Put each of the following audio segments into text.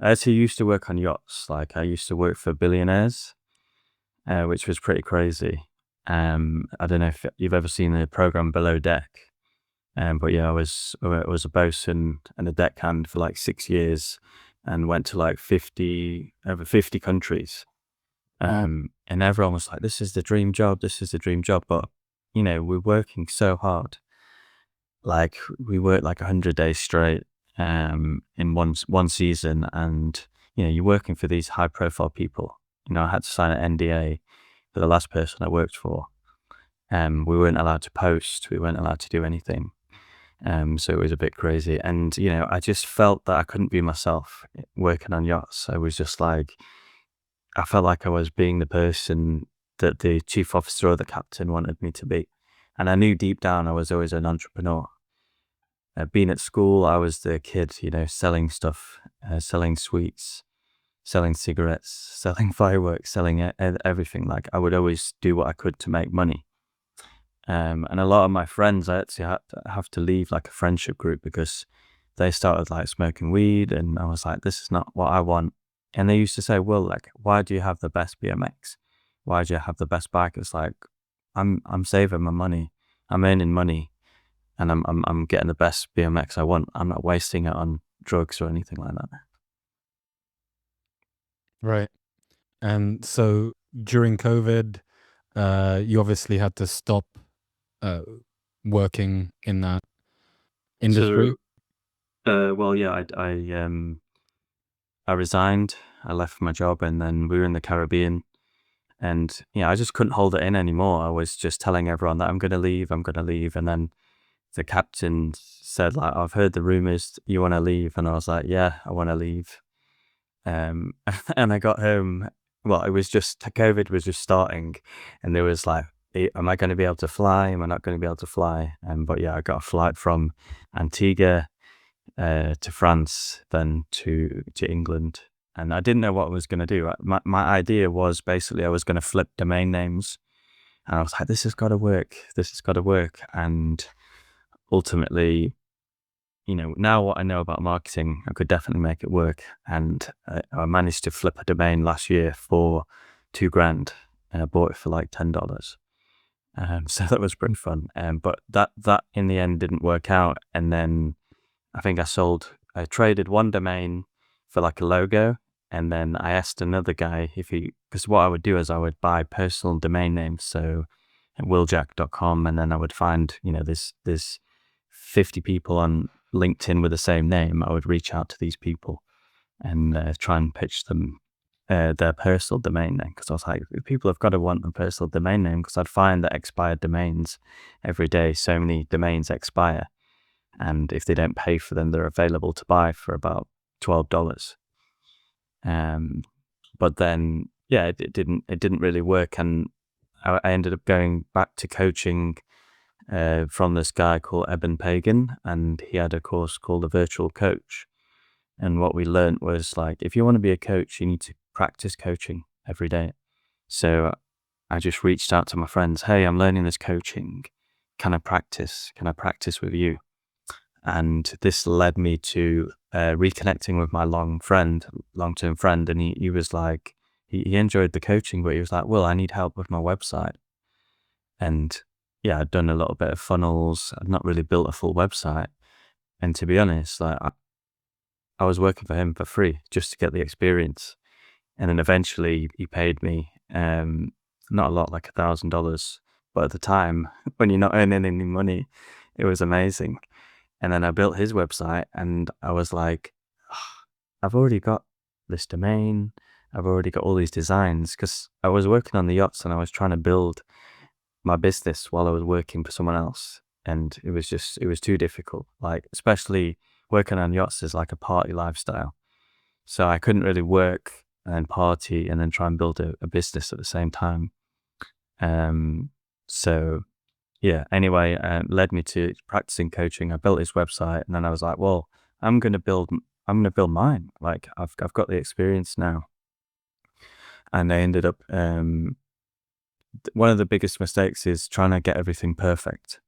I actually used to work on yachts. Like I used to work for Billionaires, which was pretty crazy. I don't know if you've ever seen the program Below Deck. But yeah, I was a bosun and a deckhand for like 6 years, and went to like over 50 countries. And everyone was like, "This is the dream job. This is the dream job." But we're working so hard. Like we worked like 100 days straight, in one season, and you're working for these high profile people. I had to sign an NDA for the last person I worked for. We weren't allowed to post. We weren't allowed to do anything. So it was a bit crazy. And, I just felt that I couldn't be myself working on yachts. I was just like, I felt like I was being the person that the chief officer or the captain wanted me to be. And I knew deep down I was always an entrepreneur. Being at school, I was the kid, selling stuff, selling sweets, selling cigarettes, selling fireworks, selling everything. Like I would always do what I could to make money. And a lot of my friends, I actually have to leave like a friendship group because they started like smoking weed, and I was like, this is not what I want. And they used to say, well, like, why do you have the best BMX? Why do you have the best bike? It's like, I'm saving my money. I'm earning money, and I'm getting the best BMX I want. I'm not wasting it on drugs or anything like that. Right. And so during COVID, you obviously had to stop working in that industry. Well, yeah, I resigned. I left my job, and then we were in the Caribbean. And I just couldn't hold it in anymore. I was just telling everyone that I'm going to leave. And then the captain said, like, I've heard the rumors, you want to leave? And I was like, yeah, I want to leave. And I got home. Well, COVID was just starting, and there was like, am I going to be able to fly? Am I not going to be able to fly? But yeah, I got a flight from Antigua to France, then to England. And I didn't know what I was going to do. My idea was basically I was going to flip domain names. And I was like, this has got to work. This has got to work. And ultimately, now what I know about marketing, I could definitely make it work. And I managed to flip a domain last year for $2,000, and I bought it for like $10. So that was pretty fun. But that in the end didn't work out. And then I think I traded one domain for like a logo. And then I asked another guy because what I would do is I would buy personal domain names. So at willjack.com, and then I would find, there's 50 people on LinkedIn with the same name. I would reach out to these people and try and pitch them their personal domain name. Because I was like, people have got to want a personal domain name, because I'd find that expired domains every day, so many domains expire. And if they don't pay for them, they're available to buy for about $12. But then, yeah, it didn't really work, and I ended up going back to coaching from this guy called Eben Pagan, and he had a course called the Virtual Coach. And what we learned was, like, if you want to be a coach, you need to practice coaching every day. So I just reached out to my friends. Hey, I'm learning this coaching. Can I practice? Can I practice with you? And this led me to reconnecting with my long-term friend. And he was like, he enjoyed the coaching, but he was like, well, I need help with my website. And yeah, I'd done a little bit of funnels. I'd not really built a full website. And to be honest, like I was working for him for free just to get the experience. And then eventually he paid me, not a lot, like $1,000. But at the time, when you're not earning any money, it was amazing. And then I built his website, and I was like, I've already got this domain. I've already got all these designs, because I was working on the yachts and I was trying to build my business while I was working for someone else. And it was too difficult. Like, especially working on yachts is like a party lifestyle. So I couldn't really work and party and then try and build a business at the same time. So yeah, anyway, led me to practicing coaching. I built his website, and then I was like, well, I'm going to build mine. Like I've got the experience now. And I ended up, one of the biggest mistakes is trying to get everything perfect.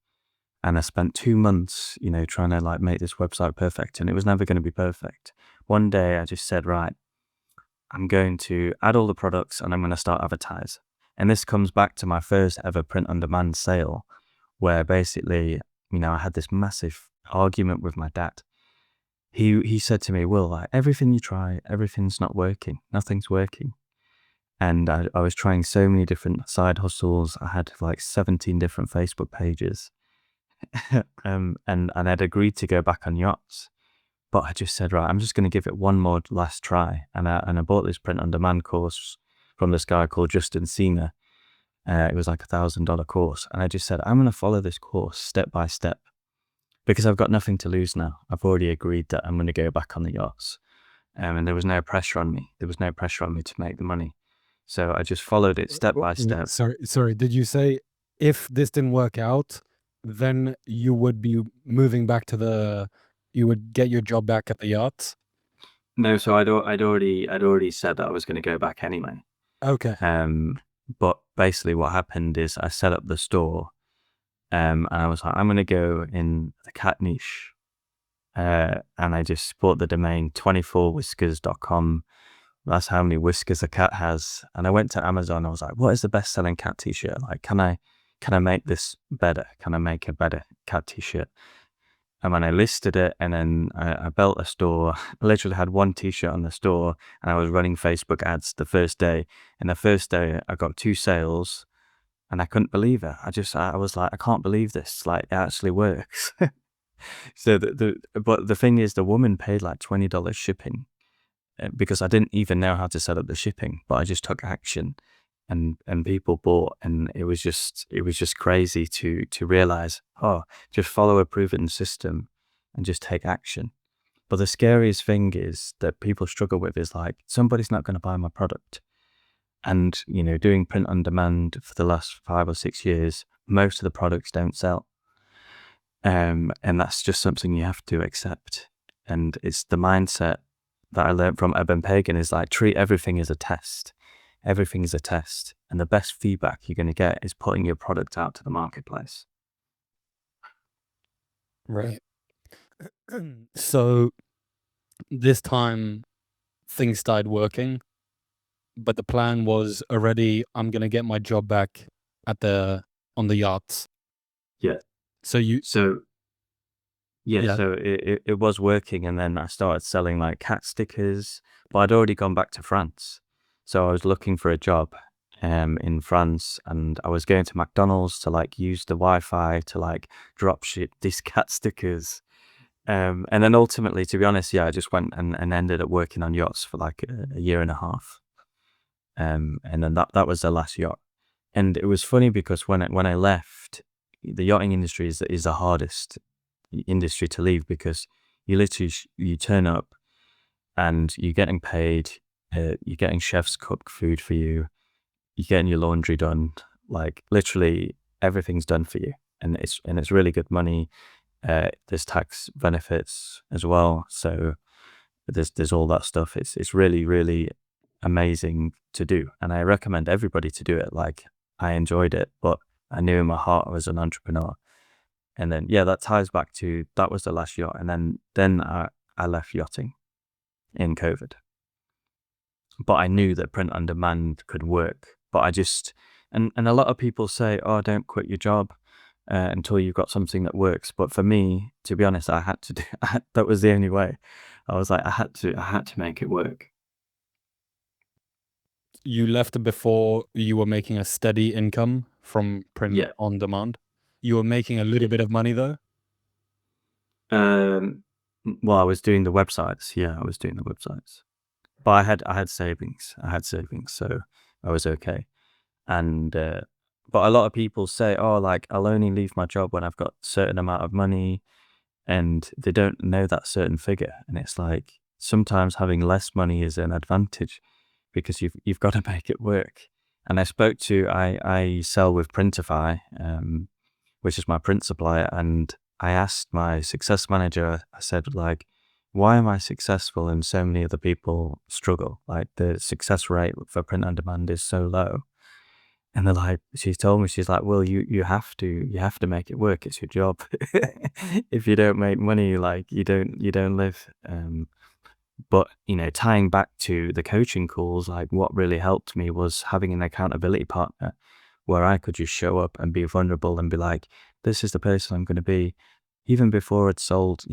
And I spent 2 months, trying to like make this website perfect, and it was never going to be perfect. One day I just said, right, I'm going to add all the products and I'm going to start advertise. And this comes back to my first ever print on demand sale, where basically, I had this massive argument with my dad. He said to me, Will, like, everything you try, everything's not working. Nothing's working. And I was trying so many different side hustles. I had like 17 different Facebook pages. And I'd agreed to go back on yachts. But I just said, right, I'm just going to give it one more last try. And I bought this print on demand course from this guy called Justin Cena. It was like $1,000 course. And I just said, I'm going to follow this course step by step because I've got nothing to lose now. I've already agreed that I'm going to go back on the yachts. And there was no pressure on me. There was no pressure on me to make the money. So I just followed it step by step. Sorry. Did you say if this didn't work out, then you would be moving back to you would get your job back at the yachts? No, so I'd already said that I was going to go back anyway. Okay. But basically what happened is I set up the store, and I was like, I'm going to go in the cat niche. And I just bought the domain 24whiskers.com. That's how many whiskers a cat has. And I went to Amazon. I was like, what is the best selling cat t-shirt? Like, can I make this better? Can I make a better cat t-shirt? And when I listed it, and then I built a store, I literally had one t-shirt on the store, and I was running Facebook ads the first day. And the first day I got 2 sales, and I couldn't believe it. I was like, I can't believe this. Like, it actually works. So but the thing is, the woman paid like $20 shipping, because I didn't even know how to set up the shipping, but I just took action, and people bought, and it was just crazy to realize, just follow a proven system and just take action. But the scariest thing is that people struggle with is like, somebody's not going to buy my product. And, doing print on demand for the last 5 or 6 years, most of the products don't sell. And that's just something you have to accept. And it's the mindset that I learned from Eben Pagan, is like, treat everything as a test. Everything is a test. And the best feedback you're going to get is putting your product out to the marketplace. Right. So this time things started working, but the plan was already, I'm going to get my job back on the yachts. Yeah. So yeah. So it was working, and then I started selling like cat stickers, but I'd already gone back to France. So I was looking for a job in France, and I was going to McDonald's to like use the Wi-Fi to like drop ship these cat stickers. And then ultimately, to be honest, I just went and ended up working on yachts for like a year and a half. And then that was the last yacht. And it was funny because when I left, the yachting industry is the hardest industry to leave, because you literally you turn up and you're getting paid, you're getting chefs cook food for you, you're getting your laundry done, like literally everything's done for you, and it's really good money. There's tax benefits as well, so there's all that stuff. It's really, really amazing to do, and I recommend everybody to do it. Like, I enjoyed it, but I knew in my heart I was an entrepreneur. And then that ties back to, that was the last yacht, and then I left yachting in COVID. But I knew that print on demand could work. But I just, and a lot of people say, oh, don't quit your job until you've got something that works. But for me, to be honest, I had to do that was the only way. I was like, I had to make it work. You left before you were making a steady income from print on demand. You were making a little bit of money though. Well, I was doing the websites. Yeah, I was doing the websites, but I had savings. So I was okay. And but a lot of people say, oh, like, I'll only leave my job when I've got a certain amount of money, and they don't know that certain figure. And it's like, sometimes having less money is an advantage, because you've got to make it work. And I sell with Printify, which is my print supplier, and I asked my success manager, I said, like, why am I successful and so many other people struggle? Like, the success rate for print on demand is so low. And they're like, she told me, she's like, well, you have to make it work. It's your job. If you don't make money, like you don't live. But tying back to the coaching calls, like what really helped me was having an accountability partner where I could just show up and be vulnerable and be like, this is the person I'm going to be. Even before I'd sold,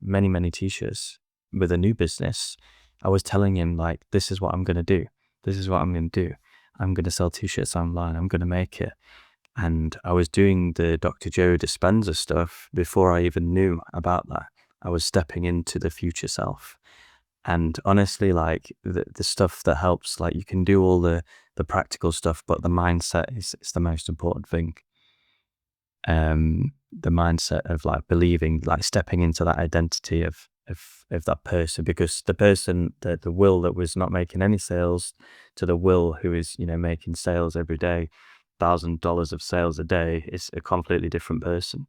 many, many t-shirts with a new business, I was telling him like, this is what I'm going to do. This is what I'm going to do. I'm going to sell t-shirts online. I'm going to make it. And I was doing the Dr. Joe Dispenza stuff before I even knew about that. I was stepping into the future self. And honestly, like the stuff that helps, like you can do all the practical stuff, but the mindset is the most important thing. The mindset of like believing, like stepping into that identity of that person, because the person, the Will that was not making any sales, to the Will who is, making sales every day, $1,000 of sales a day, is a completely different person.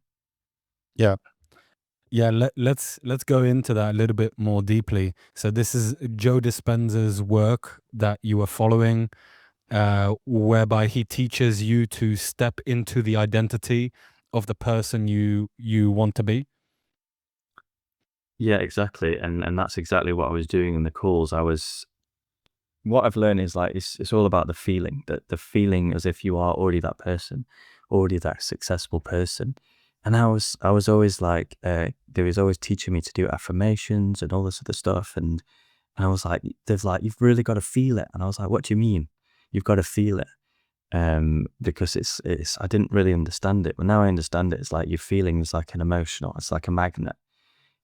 Yeah. Yeah, let's go into that a little bit more deeply. So this is Joe Dispenza's work that you are following, whereby he teaches you to step into the identity of the person you want to be. Yeah, exactly. And that's exactly what I was doing in the calls. What I've learned is like, it's all about the feeling, that the feeling as if you are already that person, already that successful person. And I was always like, they was always teaching me to do affirmations and all this other stuff. And I was like, there's like, you've really got to feel it. And I was like, what do you mean? You've got to feel it. Because I didn't really understand it. But now I understand it. It's like your feeling is like an emotional, it's like a magnet.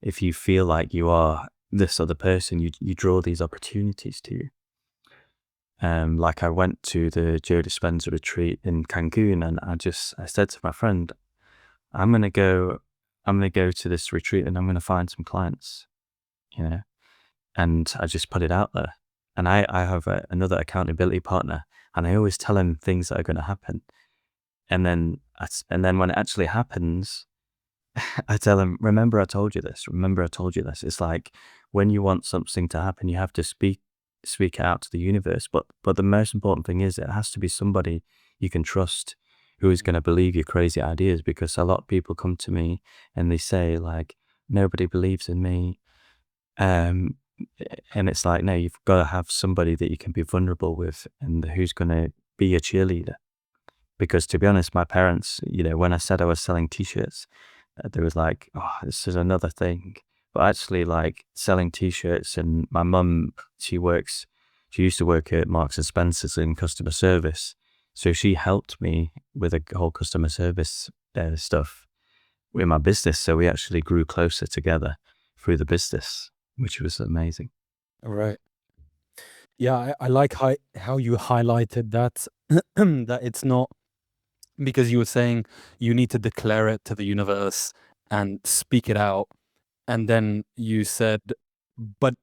If you feel like you are this other person, you draw these opportunities to you. Like I went to the Joe Dispenza retreat in Cancun, and I said to my friend, I'm gonna go to this retreat and I'm gonna find some clients, you know. And I just put it out there. And I have another accountability partner, and I always tell him things that are gonna happen. And then when it actually happens, I tell him, remember I told you this. Remember I told you this. It's like when you want something to happen, you have to speak it out to the universe. But the most important thing is it has to be somebody you can trust, who is going to believe your crazy ideas. Because a lot of people come to me and they say like, nobody believes in me. Um, and it's like, no, you've got to have somebody that you can be vulnerable with and who's going to be a cheerleader. Because to be honest, my parents, when I said I was selling t-shirts, they was like, oh, this is another thing. But actually, like selling t-shirts, and my mum, she used to work at Marks and Spencer's in customer service. So she helped me with the whole customer service stuff with my business. So we actually grew closer together through the business, which was amazing. Right. Yeah, I like how you highlighted that that it's not because you were saying you need to declare it to the universe and speak it out. And then you said, but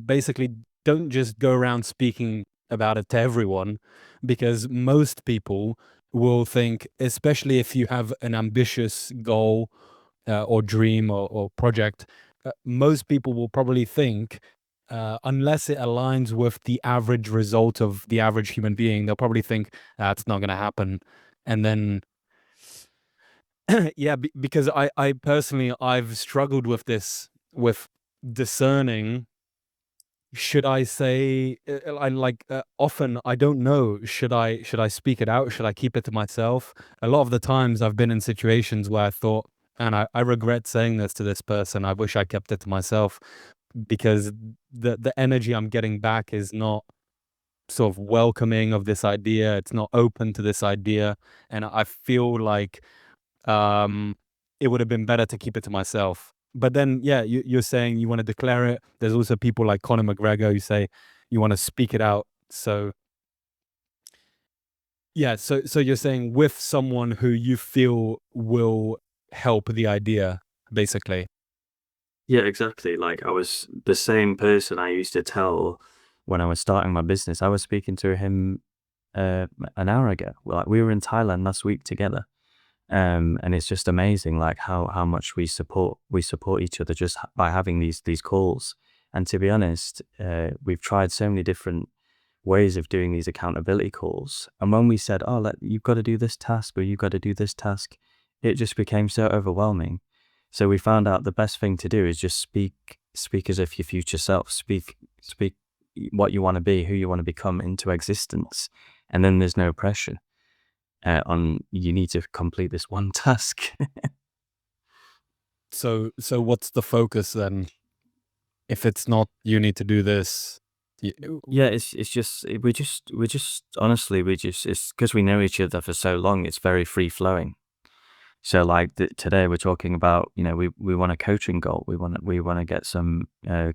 basically don't just go around speaking about it to everyone, because most people will think, especially if you have an ambitious goal or dream or project, most people will probably think, unless it aligns with the average result of the average human being, they'll probably think that's not going to happen. And then yeah, because I personally, I've struggled with this, with discerning, should I say, I like, often I don't know, should I speak it out? Should I keep it to myself? A lot of the times I've been in situations where I thought, and I regret saying this to this person, I wish I kept it to myself, because the energy I'm getting back is not sort of welcoming of this idea. It's not open to this idea. And I feel like um, it would have been better to keep it to myself. But then, yeah, you're saying you want to declare it. There's also people like Conor McGregor who say you want to speak it out. So yeah, so you're saying with someone who you feel will help the idea, basically. Yeah, exactly. Like I was the same person I used to tell when I was starting my business. I was speaking to him an hour ago. Like we were in Thailand last week together. And it's just amazing, like how much we support each other just by having these calls. And to be honest, we've tried so many different ways of doing these accountability calls. And when we said, oh, you've got to do this task or you've got to do this task, it just became so overwhelming. So we found out the best thing to do is just speak as if your future self, speak what you want to be, who you want to become into existence. And then there's no pressure on you need to complete this one task. So what's the focus then? If it's not you need to do this, Yeah, it's just we're just honestly it's because we know each other for so long. It's very free flowing. So like today we're talking about, we want a coaching goal. We want to get some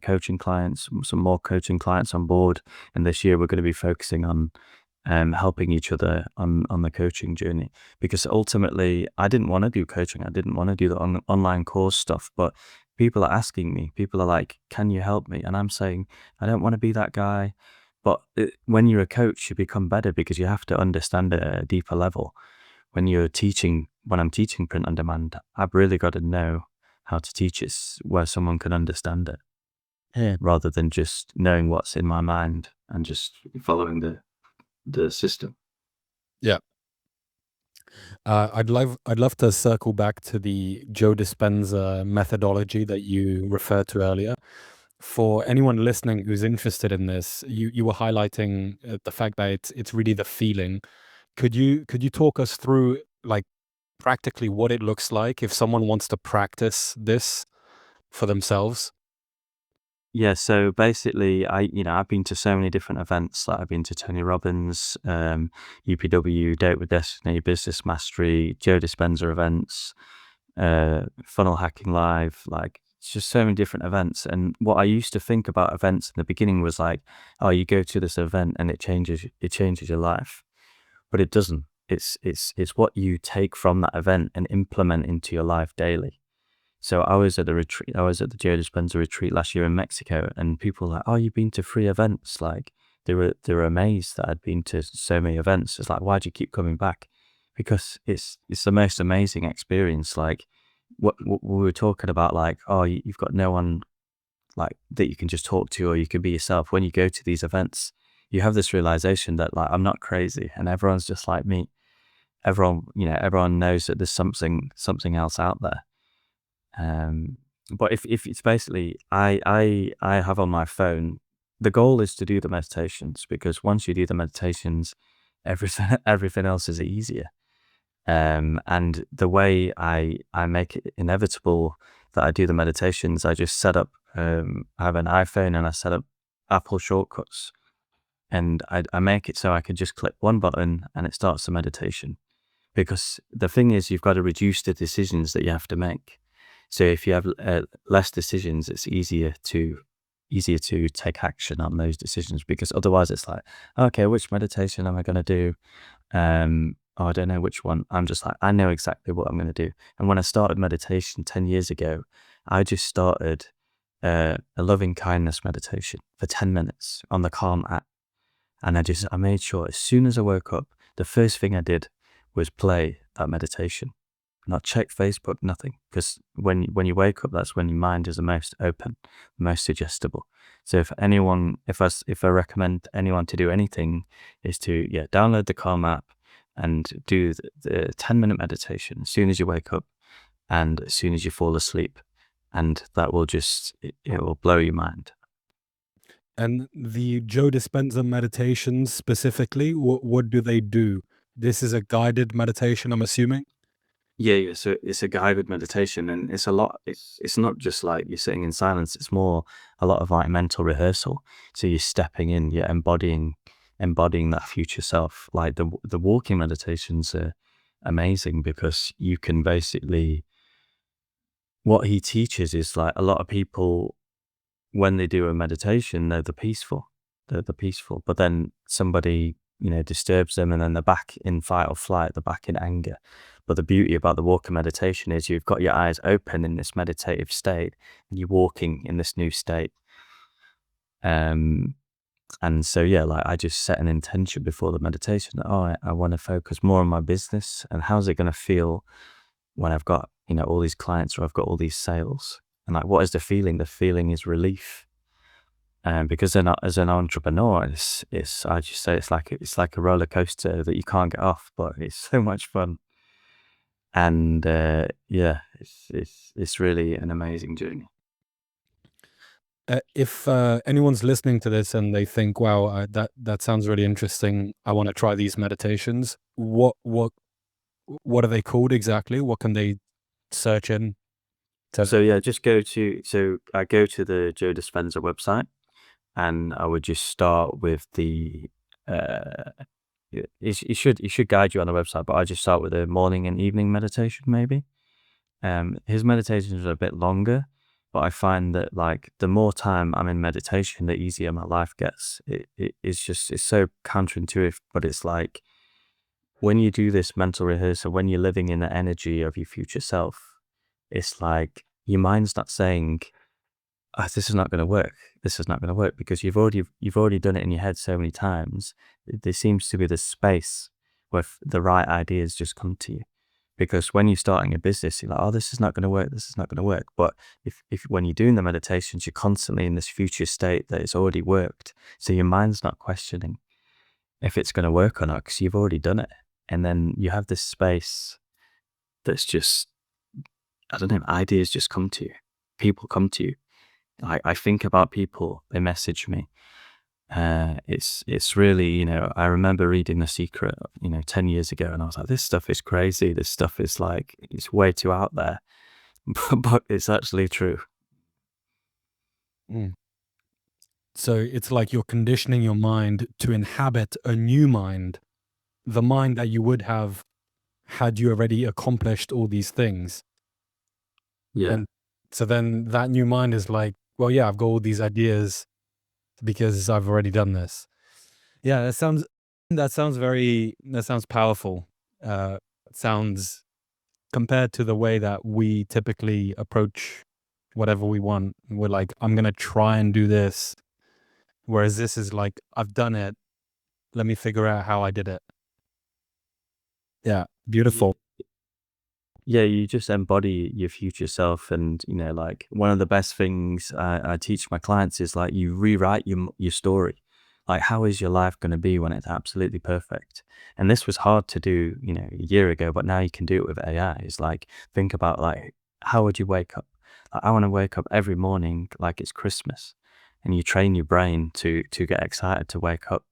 coaching clients, some more coaching clients on board. And this year we're going to be focusing on helping each other on the coaching journey, because ultimately I didn't want to do coaching. I didn't want to do the online course stuff, but people are asking me, people are like, can you help me? And I'm saying, I don't want to be that guy. But when you're a coach, you become better because you have to understand it at a deeper level. When I'm teaching print on demand, I've really got to know how to teach it where someone can understand it. Yeah. Rather than just knowing what's in my mind and just following the system. yeah. I'd love to circle back to the Joe Dispenza methodology that you referred to earlier. For anyone listening who's interested in this, you were highlighting the fact that it's really the feeling. Could you talk us through, like, practically what it looks like if someone wants to practice this for themselves? Yeah, so basically, I've been to so many different events. Like I've been to Tony Robbins, UPW, Date with Destiny, Business Mastery, Joe Dispenza events, Funnel Hacking Live. Like it's just so many different events. And what I used to think about events in the beginning was like, oh, you go to this event and it changes your life, but it doesn't. It's what you take from that event and implement into your life daily. So I was at the retreat. I was at the Joe Dispenza retreat last year in Mexico, and people were like, "Oh, you've been to 3 events?" Like they were amazed that I'd been to so many events. It's like, why do you keep coming back? Because it's the most amazing experience. Like what we were talking about, like, oh, you've got no one like that you can just talk to, or you can be yourself. When you go to these events, you have this realization that like I'm not crazy, and everyone's just like me. Everyone knows that there's something else out there. But if it's basically, I have on my phone, the goal is to do the meditations, because once you do the meditations, everything else is easier. And the way I make it inevitable that I do the meditations, I just set up, I have an iPhone and I set up Apple shortcuts, and I make it so I can just click one button and it starts the meditation. Because the thing is, you've got to reduce the decisions that you have to make. So if you have less decisions, it's easier to take action on those decisions, because otherwise it's like, okay, which meditation am I going to do? Oh, I don't know which one. I'm just like, I know exactly what I'm going to do. And when I started meditation 10 years ago, I just started a loving kindness meditation for 10 minutes on the Calm app. And I made sure as soon as I woke up, the first thing I did was play that meditation. Not check Facebook, nothing. Because when you wake up, that's when your mind is the most open, most suggestible. So if I recommend anyone to do anything, is to download the Calm app and do the 10-minute meditation as soon as you wake up and as soon as you fall asleep, and that will it will blow your mind. And the Joe Dispenza meditations specifically, what do they do? This is a guided meditation, I'm assuming? Yeah, so it's a guided meditation, and it's a lot. It's not just like you're sitting in silence. It's more a lot of like mental rehearsal. So you're stepping in, you're embodying that future self. Like the walking meditations are amazing, because you can basically, what he teaches is like, a lot of people, when they do a meditation, they're the peaceful, but then somebody, disturbs them, and then they're back in fight or flight, they're back in anger. But the beauty about the walking meditation is you've got your eyes open in this meditative state, and you're walking in this new state. And so, like I just set an intention before the meditation that, I want to focus more on my business, and how's it going to feel when I've got, all these clients, or I've got all these sales. And like, what is the feeling? The feeling is relief. Because then as an entrepreneur, I just say it's like a roller coaster that you can't get off, but it's so much fun. And yeah, it's really an amazing journey. If anyone's listening to this and they think, "Wow, that sounds really interesting. I want to try these meditations." What are they called exactly? What can they search in to? So yeah, I go to the Joe Dispenza website, and I would just start with the uh it should guide you on the website, but I just start with a morning and evening meditation maybe. His meditations are a bit longer, but I find that like the more time I'm in meditation, the easier my life gets. It's so counterintuitive, but it's like when you do this mental rehearsal, when you're living in the energy of your future self, it's like your mind's not saying, "Oh, this is not going to work. This is not going to work," because you've already done it in your head so many times. There seems to be this space where the right ideas just come to you. Because when you're starting a business, you're like, "Oh, this is not going to work. This is not going to work." But if when you're doing the meditations, you're constantly in this future state that it's already worked. So your mind's not questioning if it's going to work or not because you've already done it. And then you have this space that's just, I don't know, ideas just come to you. People come to you. I think about people, they message me. It's really, I remember reading The Secret, 10 years ago, and I was like, this stuff is crazy. This stuff is like, it's way too out there, but it's actually true. Mm. So it's like you're conditioning your mind to inhabit a new mind, the mind that you would have had you already accomplished all these things. Yeah. And so then that new mind is like, well, yeah, I've got all these ideas because I've already done this. Yeah, that sounds powerful. It sounds compared to the way that we typically approach whatever we want. We're like, I'm gonna try and do this. Whereas this is like, I've done it. Let me figure out how I did it. Yeah, beautiful. Yeah, you just embody your future self, and like one of the best things I teach my clients is like you rewrite your story. Like, how is your life going to be when it's absolutely perfect? And this was hard to do, a year ago, but now you can do it with AI. It's like think about like how would you wake up? Like, I want to wake up every morning like it's Christmas, and you train your brain to get excited to wake up.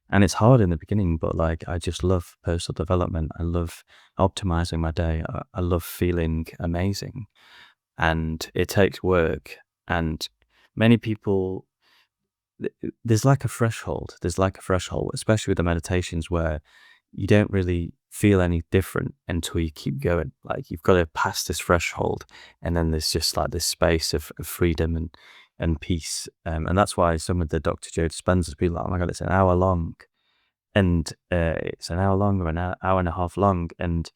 And it's hard in the beginning, but like I just love personal development. I love optimizing my day. I love feeling amazing. And it takes work. And many people, there's like a threshold. There's like a threshold, especially with the meditations where you don't really feel any different until you keep going. Like you've got to pass this threshold. And then there's just like this space of freedom and peace. And that's why some of the Dr. Joe Dispenza's be like, oh my God, it's an hour long. And it's an hour long or an hour and a half long. And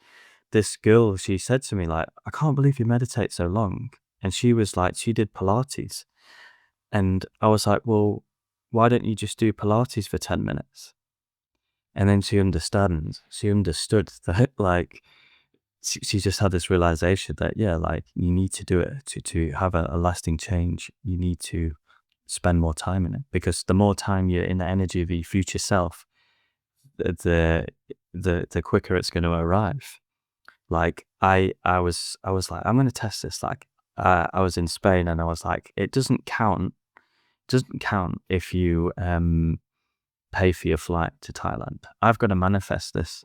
this girl, she said to me, like, I can't believe you meditate so long. And she was like, she did Pilates. And I was like, well, why don't you just do Pilates for 10 minutes? And then she understood that, like, she just had this realization that, yeah, like, you need to do it to have a lasting change. You need to spend more time in it because the more time you're in the energy of your future self, the the quicker it's going to arrive. Like I was like, I'm going to test this. Like I was in Spain and I was like, it doesn't count if you pay for your flight to Thailand. I've got to manifest this.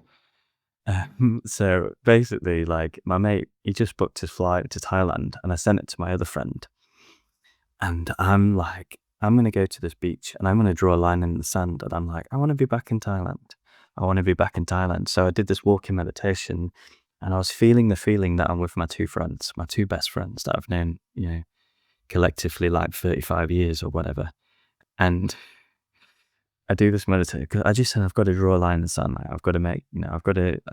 So basically, like my mate, he just booked his flight to Thailand, and I sent it to my other friend. And I'm like, I'm going to go to this beach and I'm going to draw a line in the sand. And I'm like, I want to be back in Thailand. I want to be back in Thailand. So I did this walking meditation and I was feeling the feeling that I'm with my two friends, my two best friends that I've known, collectively like 35 years or whatever. And I do this meditation because I just said, I've got to draw a line in the sand. Like, I've got to make, I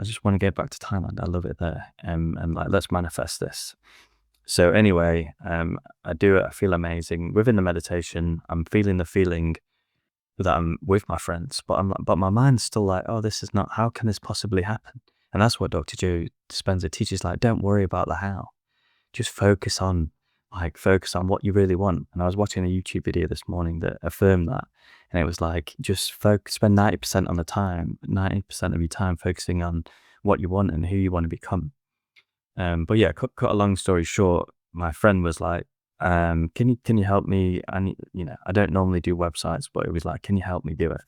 just want to get back to Thailand. I love it there. And like, let's manifest this. So anyway, I do it. I feel amazing. Within the meditation, I'm feeling the feeling that I'm with my friends, but but my mind's still like, oh, this is not. How can this possibly happen? And that's what Dr. Joe Dispenza teaches. Like, don't worry about the how. Just focus on like focus on what you really want. And I was watching a YouTube video this morning that affirmed that. And it was like, just focus, spend 90% on the time, 90% of your time focusing on what you want and who you want to become. But yeah, cut a long story short, my friend was like, can you help me? I don't normally do websites, but it was like, can you help me do it?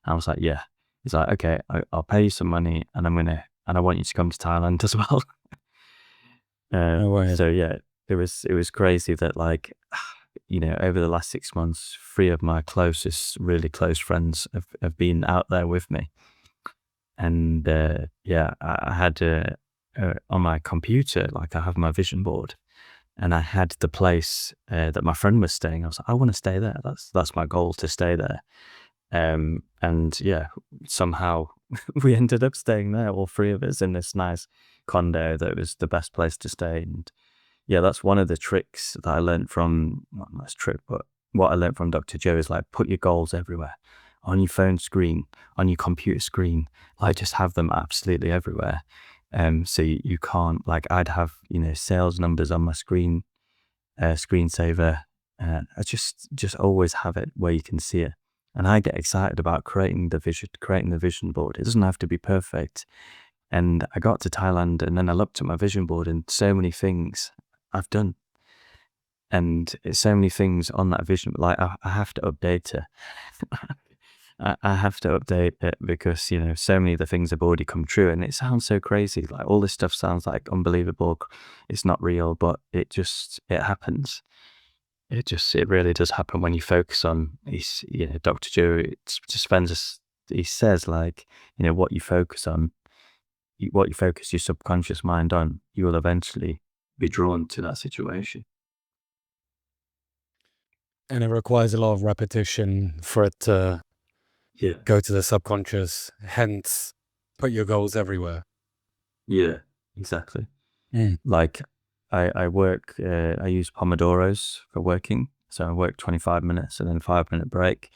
I was like, yeah. He's like, okay, I'll pay you some money, and I want you to come to Thailand as well. No way. So yeah, it was crazy that, like, over the last 6 months, 3 of my closest, really close friends have been out there with me. And yeah, I had on my computer, like, I have my vision board, and I had the place that my friend was staying. I was like, I want to stay there. That's my goal, to stay there. And yeah, somehow we ended up staying there, all 3 of us, in this nice condo that was the best place to stay. And yeah, that's one of the tricks that I learned from, not a nice trick, but what I learned from Dr. Joe is, like, put your goals everywhere, on your phone screen, on your computer screen, like, just have them absolutely everywhere. So you can't, like, I'd have, sales numbers on my screensaver. I just always have it where you can see it. And I get excited about creating the vision board. It doesn't have to be perfect. And I got to Thailand, and then I looked at my vision board, and so many things I've done. And it's so many things on that vision, like, I have to update it. I have to update it because, so many of the things have already come true, and it sounds so crazy. Like, all this stuff sounds like unbelievable. It's not real, but it happens. It really does happen when you focus on, Dr. Joe Dispenza, he says, like, what you focus on, what you focus your subconscious mind on, you will eventually be drawn to that situation. And it requires a lot of repetition for it to Yeah. go to the subconscious, hence put your goals everywhere. Yeah, exactly. Mm. Like, I use Pomodoros for working. So I work 25 minutes and then 5-minute break.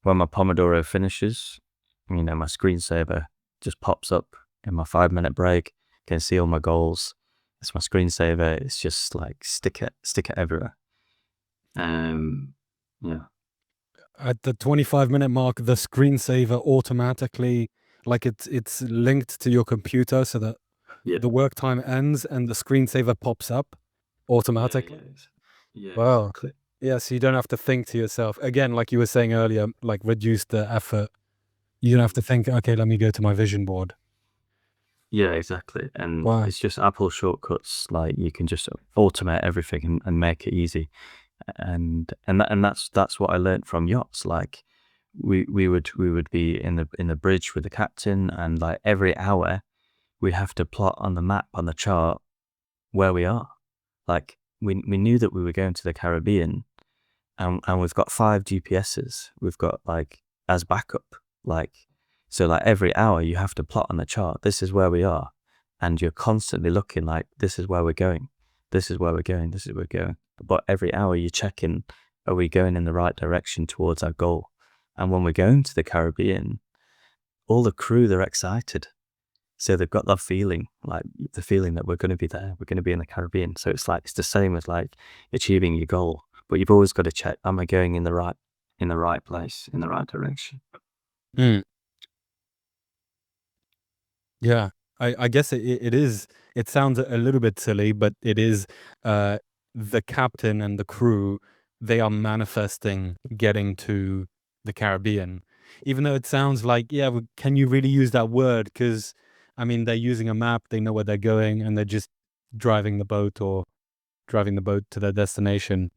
When my Pomodoro finishes, my screensaver just pops up in my 5-minute break. Can see all my goals. It's my screensaver. It's just like, stick it everywhere. Yeah, At the 25-minute mark, the screensaver automatically, like, it's linked to your computer so that yeah, the work time ends and the screensaver pops up yeah, automatically. yeah, yeah, Wow. exactly. Yeah, so you don't have to think to yourself. Again, like you were saying earlier, like, reduce the effort. You don't have to think, okay, let me go to my vision board. Yeah, exactly. And Wow. it's just Apple shortcuts. Like, you can just automate everything and make it easy. And that's what I learned from yachts. Like, we would be in the bridge with the captain, and, like, every hour we have to plot on the map, on the chart, where we are. Like, we knew that we were going to the Caribbean, and we've got 5 GPSs. We've got, like, as backup. Like, so, like, every hour you have to plot on the chart, this is where we are, and you're constantly looking, like, this is where we're going, this is where we're going, this is where we're going. But every hour you're checking, are we going in the right direction towards our goal? And when we're going to the Caribbean, all the crew, they're excited. So they've got that feeling, like, the feeling that we're going to be there, we're going to be in the Caribbean. So it's like, it's the same as, like, achieving your goal, but you've always got to check, am I going in the right place, in the right direction? Mm. Yeah, I guess it is. It sounds a little bit silly, but it is. Uh, the captain and the crew, they are manifesting getting to the Caribbean, even though it sounds like, yeah, can you really use that word? Because, I mean, they're using a map, they know where they're going, and they're just driving the boat or driving the boat to their destination.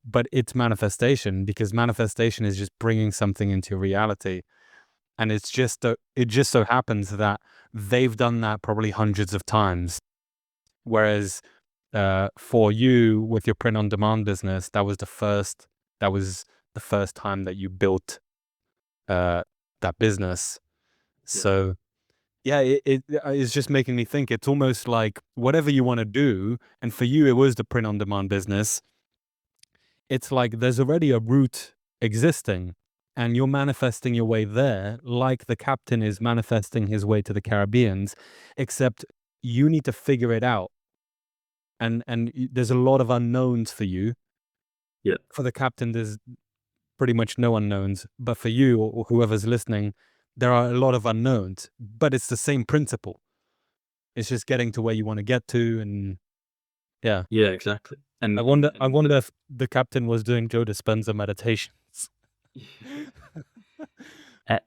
But it's manifestation, because manifestation is just bringing something into reality. And it just so happens that they've done that probably hundreds of times. Whereas for you with your print on demand business, that was the first time that you built uh, that business. Yeah. So yeah, it's just making me think. It's almost like whatever you want to do, and for you, it was the print on demand business. It's like there's already a route existing, and you're manifesting your way there, like the captain is manifesting his way to the Caribbeans, except you need to figure it out. and there's a lot of unknowns for you. Yeah. For the captain, there's pretty much no unknowns, but for you or whoever's listening, there are a lot of unknowns, but it's the same principle. It's just getting to where you want to get to, and yeah. Yeah, exactly. I And wonder. I wonder if the captain was doing Joe Dispenza meditations.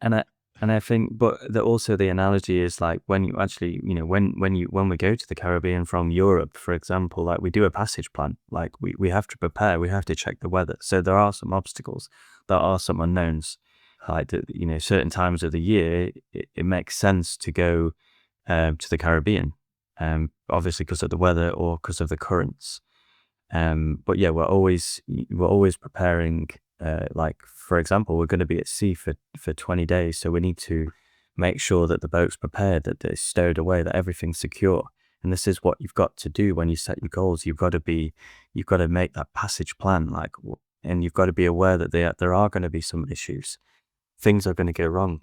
and I think, but also the analogy is like when you actually, when we go to the Caribbean from Europe, for example, like we do a passage plan, like we have to prepare, we have to check the weather. So there are some obstacles, there are some unknowns, like certain times of the year, it makes sense to go to the Caribbean, obviously because of the weather or because of the currents. But yeah, we're always preparing. Like for example, we're going to be at sea for 20 days, so we need to make sure that the boat's prepared, that it's stowed away, that everything's secure. And this is what you've got to do when you set your goals. You've got to make that passage plan, and you've got to be aware that there are going to be some issues. Things are going to go wrong.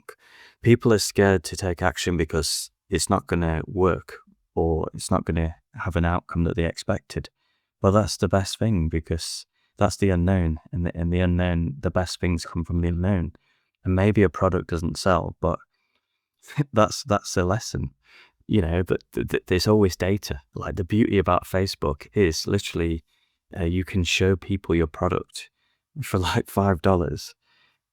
People are scared to take action because it's not going to work or it's not going to have an outcome that they expected. Well, that's the best thing because that's the unknown, and the unknown, the best things come from the unknown. And maybe a product doesn't sell, but that's a lesson, But there's always data. Like the beauty about Facebook is literally, you can show people your product for like $5,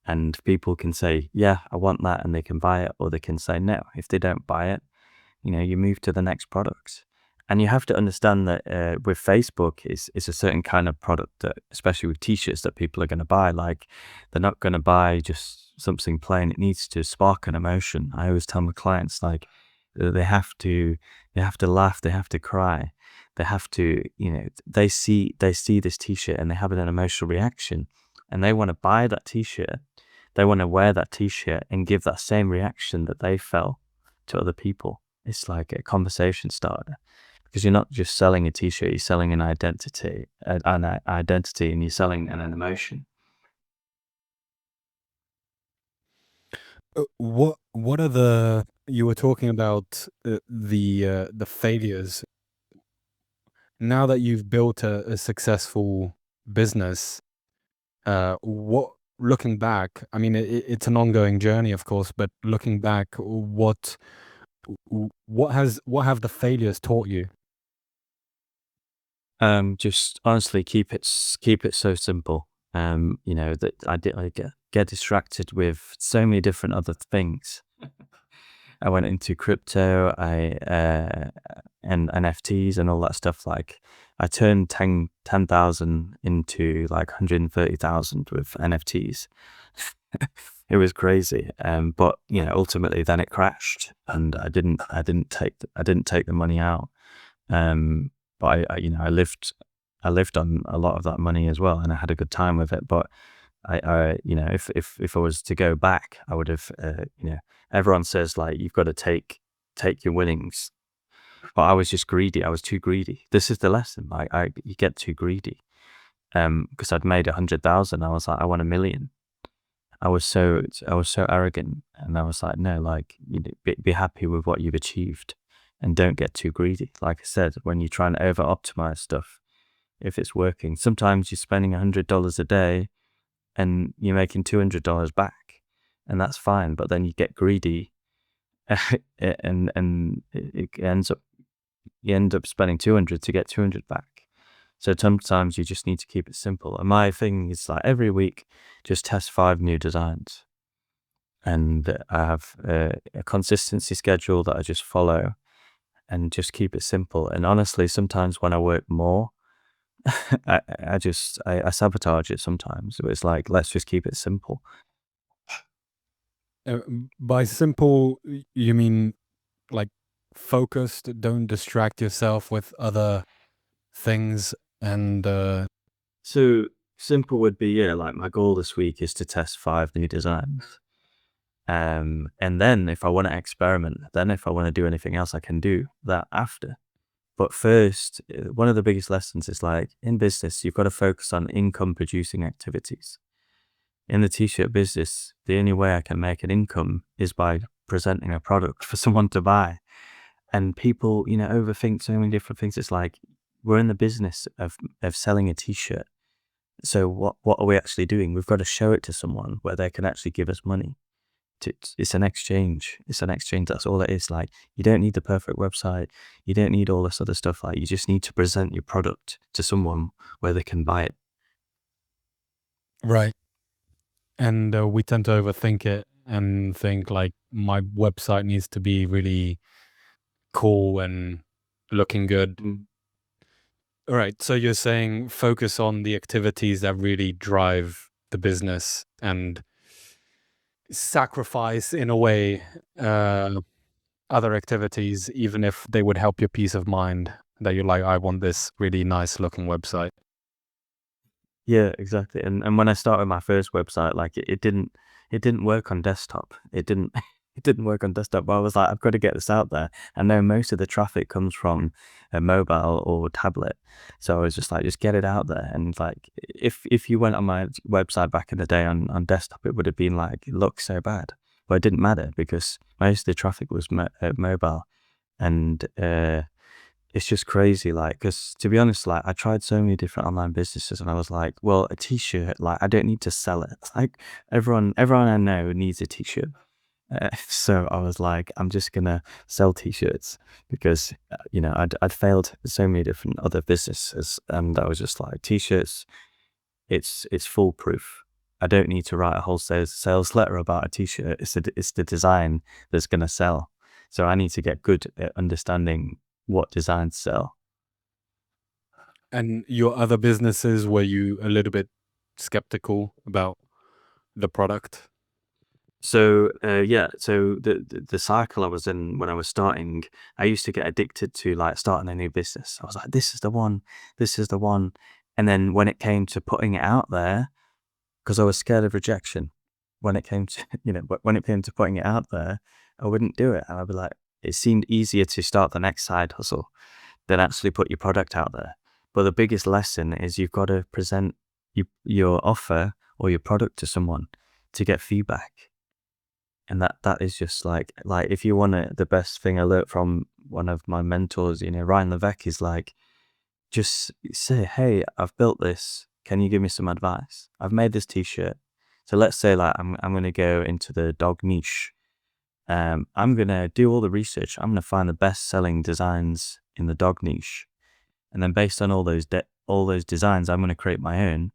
and people can say, "Yeah, I want that," and they can buy it, or they can say no. If they don't buy it, you move to the next product. And you have to understand that with Facebook, it's a certain kind of product that, especially with t-shirts, that people are going to buy. Like they're not going to buy just something plain. It needs to spark an emotion. I always tell my clients, like, they have to laugh, they have to cry, they have to, they see this t-shirt and they have an emotional reaction, and they want to buy that t-shirt. They want to wear that t-shirt and give that same reaction that they felt to other people. It's like a conversation starter, because you're not just selling a t-shirt, you're selling an identity, and you're selling an emotion. What are the you were talking about the failures. Now that you've built a successful business, what looking back, I mean, it's an ongoing journey, of course, but looking back, what have the failures taught you? Just honestly, keep it so simple. That I get distracted with so many different other things. I went into crypto, and NFTs and all that stuff. Like I turned 10,000 into like 130,000 with NFTs. It was crazy. But ultimately then it crashed, and I didn't take the money out. But I lived on a lot of that money as well, and I had a good time with it. But if I was to go back, I would have, everyone says like you've got to take your winnings, but I was just greedy. I was too greedy. This is the lesson. Like you get too greedy. Because I'd made 100,000, I was like, I want 1,000,000. I was so arrogant, and I was like, no, like be happy with what you've achieved, and don't get too greedy. Like I said, when you try and over optimize stuff, if it's working, sometimes you're spending $100 a day and you're making $200 back, and that's fine. But then you get greedy, and it ends up you end up spending 200 to get 200 back. So sometimes you just need to keep it simple. And my thing is like every week, just test 5 new designs, and I have a consistency schedule that I just follow, and just keep it simple. And honestly, sometimes when I work more, I sabotage it sometimes. So it's like, let's just keep it simple. By simple, you mean like focused, don't distract yourself with other things, and So simple would be, yeah, like my goal this week is to test 5 new designs. And then if I want to experiment, then if I want to do anything else, I can do that after. But first, one of the biggest lessons is like in business, you've got to focus on income producing activities. In the t-shirt business, the only way I can make an income is by presenting a product for someone to buy. And people, overthink so many different things. It's like we're in the business of selling a t-shirt. So what are we actually doing? We've got to show it to someone where they can actually give us money. It's an exchange. It's an exchange. That's all it is. Like, you don't need the perfect website. You don't need all this other stuff. Like, you just need to present your product to someone where they can buy it. Right. And we tend to overthink it and think like my website needs to be really cool and looking good. Mm. All right. So you're saying focus on the activities that really drive the business and sacrifice in a way other activities, even if they would help your peace of mind, that you're like, I want this really nice looking website. Yeah, exactly. And when I started my first website, like it didn't work on desktop. It didn't it didn't work on desktop. But I was like, I've got to get this out there. I know most of the traffic comes from a mobile or tablet, so I was just like, just get it out there. And like, if you went on my website back in the day on desktop, it would have been like, it looks so bad. But it didn't matter because most of the traffic was mobile, and it's just crazy, like, because to be honest, like, I tried so many different online businesses, and I was like, well, a t-shirt, like, I don't need to sell it. Like, everyone I know needs a t-shirt. So I was like, I'm just gonna sell t-shirts because, I'd failed so many different other businesses, and I was just like, t-shirts, it's foolproof. I don't need to write a whole sales letter about a t-shirt. It's the design that's gonna sell. So I need to get good at understanding what designs sell. And your other businesses, were you a little bit skeptical about the product? So yeah, so the cycle I was in when I was starting, I used to get addicted to like starting a new business. I was like, this is the one, this is the one. And then when it came to putting it out there, because I was scared of rejection, when it came to when it came to putting it out there, I wouldn't do it. And I'd be like, it seemed easier to start the next side hustle than actually put your product out there. But the biggest lesson is you've got to present your offer or your product to someone to get feedback. And that is just like if you want to, the best thing I learned from one of my mentors, Ryan Levesque, is like, just say, hey, I've built this. Can you give me some advice? I've made this t-shirt. So let's say like I'm going to go into the dog niche. I'm going to do all the research. I'm going to find the best selling designs in the dog niche. And then based on all those designs, I'm going to create my own.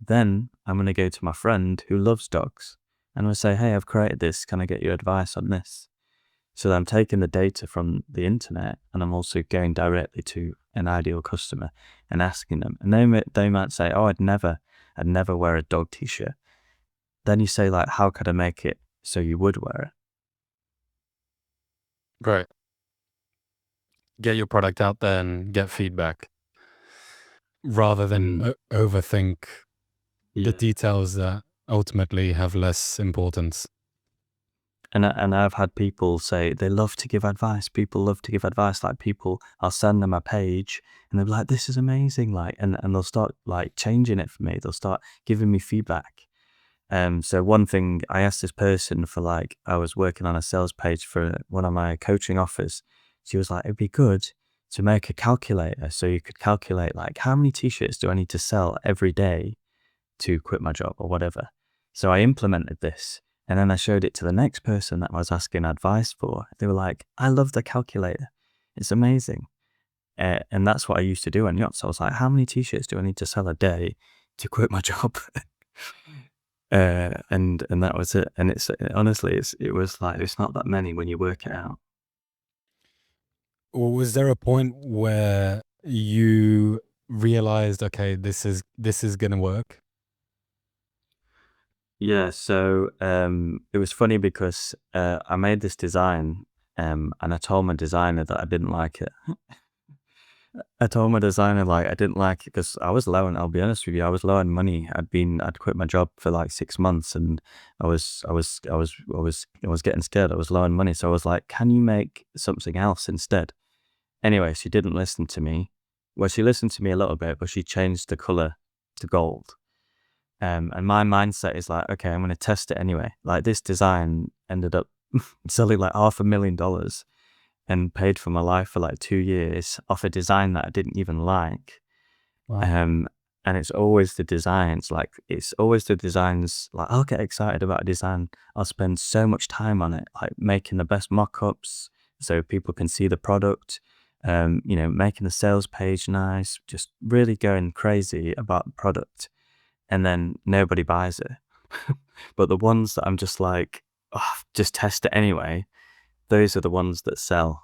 Then I'm going to go to my friend who loves dogs, and I'm going to say, hey, I've created this. Can I get your advice on this? So I'm taking the data from the internet, and I'm also going directly to an ideal customer and asking them. And they might say, oh, I'd never wear a dog t-shirt. Then you say, like, how could I make it so you would wear Right. Get your product out there and get feedback rather it? than overthink the Yeah. details that ultimately have less importance. And I've had people say they love to give advice. People love to give advice. Like, I'll send them a page and they'll be like, this is amazing. Like, and they'll start like changing it for me. They'll start giving me feedback. So one thing I asked this person for, like, I was working on a sales page for one of my coaching offers. She was like, it'd be good to make a calculator so you could calculate like, how many t-shirts do I need to sell every day to quit my job or whatever. So I implemented this, and then I showed it to the next person that I was asking advice for. They were like, I love the calculator. It's amazing. And that's what I used to do on yachts. I was like, how many t-shirts do I need to sell a day to quit my job? And that was it. And it's honestly, it was like, it's not that many when you work it out. Or was there a point where you realized, okay, this is gonna work? Yeah, so it was funny because I made this design, and I told my designer that I didn't like it. I told my designer like I didn't like it because I was low, and I'll be honest with you, I was low on money. I'd quit my job for like 6 months, and I was getting scared. I was low on money, so I was like, "Can you make something else instead?" Anyway, she didn't listen to me. Well, she listened to me a little bit, but she changed the color to gold. And my mindset is like, okay, I'm going to test it anyway. Like, this design ended up selling like $500,000. and paid for my life for like 2 years off a design that I didn't even like. Wow. Um, and it's always the designs, like I'll get excited about a design. I'll spend so much time on it, like making the best mock-ups so people can see the product, making the sales page nice, just really going crazy about the product. And then nobody buys it. But the ones that I'm just like, oh, just test it anyway, those are the ones that sell,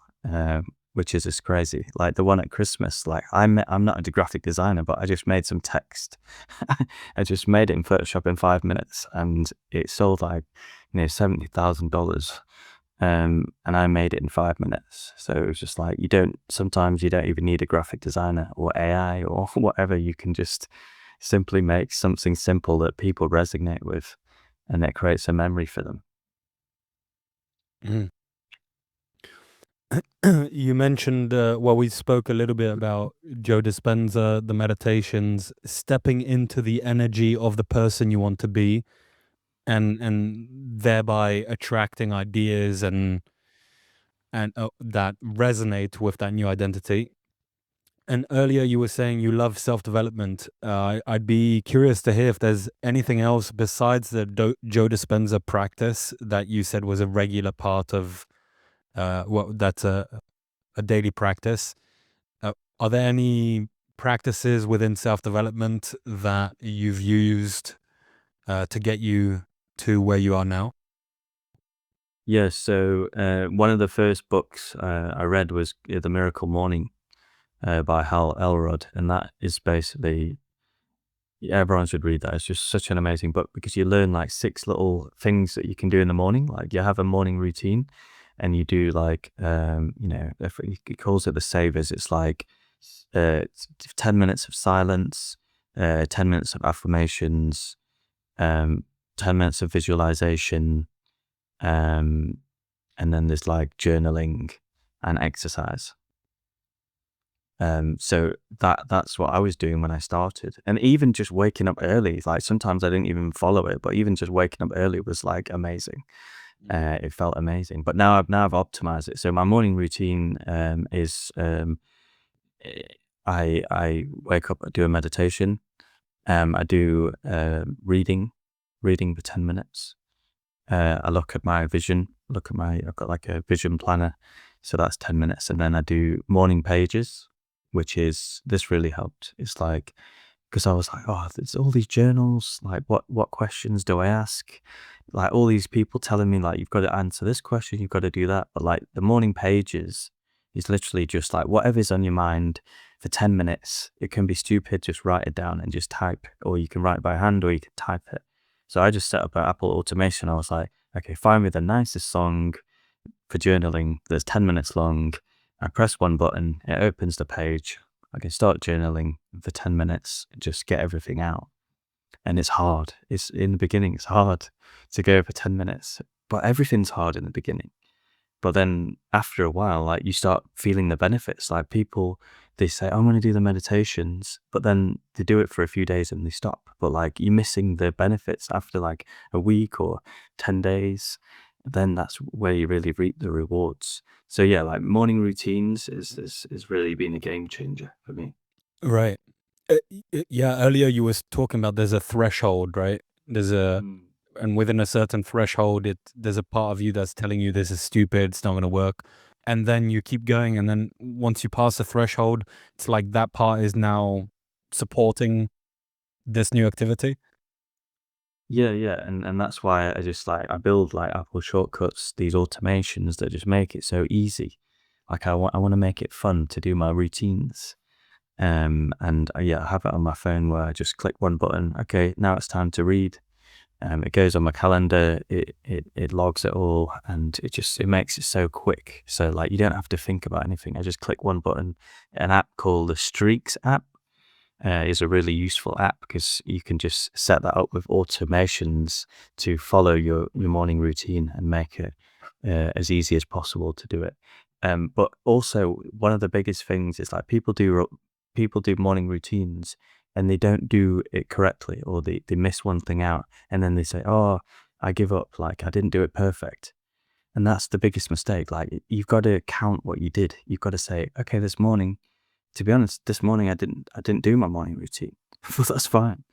which is just crazy. Like the one at Christmas, like I'm not a graphic designer, but I just made some text. I just made it in Photoshop in 5 minutes, and it sold like $70,000. And I made it in 5 minutes. So it was just like sometimes you don't even need a graphic designer or AI or whatever. You can just simply make something simple that people resonate with, and it creates a memory for them. Mhm. You mentioned, we spoke a little bit about Joe Dispenza, the meditations, stepping into the energy of the person you want to be, and thereby attracting ideas and that resonate with that new identity. And earlier you were saying you love self-development. I'd be curious to hear if there's anything else besides the Joe Dispenza practice that you said was a regular part of that's a daily practice. Are there any practices within self-development that you've used to get you to where you are now? Yeah, so one of the first books I read was The Miracle Morning by Hal Elrod, and that is basically, yeah, everyone should read that. It's just such an amazing book because you learn like 6 little things that you can do in the morning. Like you have a morning routine, and you do like if he calls it the savers. It's like 10 minutes of silence, 10 minutes of affirmations, 10 minutes of visualization, um, and then there's like journaling and exercise. So that's what I was doing when I started. And even just waking up early, like sometimes I didn't even follow it, but even just waking up early was like amazing. It felt amazing. But now I've optimized it. So my morning routine is eh, I wake up, I do a meditation, I do reading for 10 minutes. I look at my vision, I've got like a vision planner. So that's 10 minutes. And then I do morning pages, this really helped. It's like, because I was like, oh, there's all these journals. Like, what questions do I ask? Like all these people telling me like, you've got to answer this question, you've got to do that. But like the morning pages is literally just like whatever's on your mind for 10 minutes. It can be stupid, just write it down and just type, or you can write it by hand or you can type it. So I just set up an Apple automation. I was like, okay, find me the nicest song for journaling that's 10 minutes long. I press one button, it opens the page. I can start journaling for 10 minutes, just get everything out. And it's hard. It's in the beginning, it's hard to go for 10 minutes, but everything's hard in the beginning. But then after a while, like you start feeling the benefits. Like people, they say, I'm going to do the meditations, but then they do it for a few days and they stop. But like you're missing the benefits after like a week or 10 days. Then that's where you really reap the rewards. So yeah, like morning routines is really been a game changer for me. Right. Yeah, earlier you was talking about there's a threshold, right? There's a Mm. and within a certain threshold, there's a part of you that's telling you this is stupid, it's not going to work. And then you keep going, and then once you pass the threshold, it's like that part is now supporting this new activity. Yeah, yeah, and that's why I just like I build like Apple shortcuts, these automations that just make it so easy. Like I want to make it fun to do my routines. And yeah, I have it on my phone where I just click one button. Okay, now it's time to read. It goes on my calendar. It logs it all, and it makes it so quick. So like you don't have to think about anything. I just click one button. An app called the Streaks app is a really useful app because you can just set that up with automations to follow your morning routine and make it as easy as possible to do it. But also one of the biggest things is like people do morning routines and they don't do it correctly, or they miss one thing out, and then they say, oh, I give up, like I didn't do it perfect. And that's the biggest mistake. Like, you've got to count what you did. You've got to say, okay, this morning, to be honest, this morning I didn't do my morning routine. But that's fine.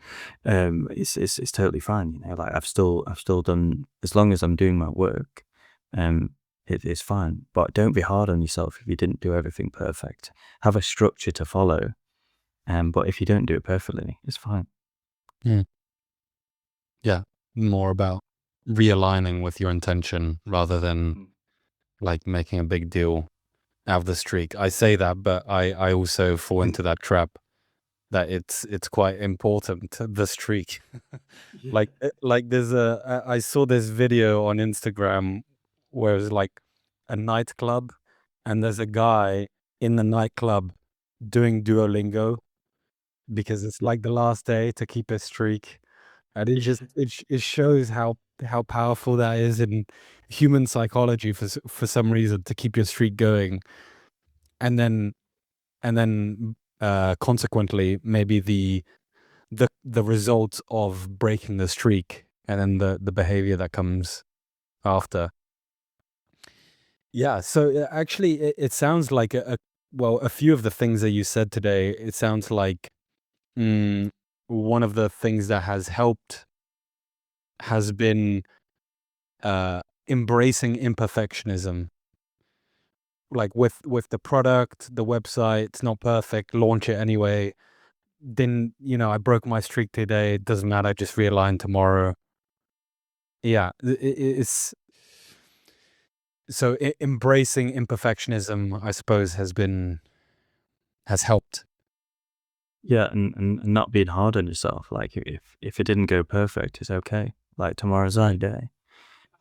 It's totally fine. Like, I've still done, as long as I'm doing my work, it's fine. But don't be hard on yourself if you didn't do everything perfect. Have a structure to follow. But if you don't do it perfectly, it's fine. Mm. Yeah, more about realigning with your intention rather than like making a big deal out of the streak. I say that, but I also fall into that trap that it's quite important, the streak. Yeah. Like there's I saw this video on Instagram where it's like a nightclub, and there's a guy in the nightclub doing Duolingo because it's like the last day to keep a streak. And it just it shows how powerful that is in human psychology for some reason, to keep your streak going. And then consequently maybe the result of breaking the streak, and then the behavior that comes after. Yeah, so actually it sounds like well, a few of the things that you said today, it sounds like mm, one of the things that has helped has been embracing imperfectionism. Like with the product, the website, it's not perfect, launch it anyway. Then, I broke my streak today, it doesn't matter, just realign tomorrow. Yeah, it's so embracing imperfectionism, I suppose, has helped. Yeah, and not being hard on yourself. Like, if it didn't go perfect, it's okay. Like, tomorrow's a new day.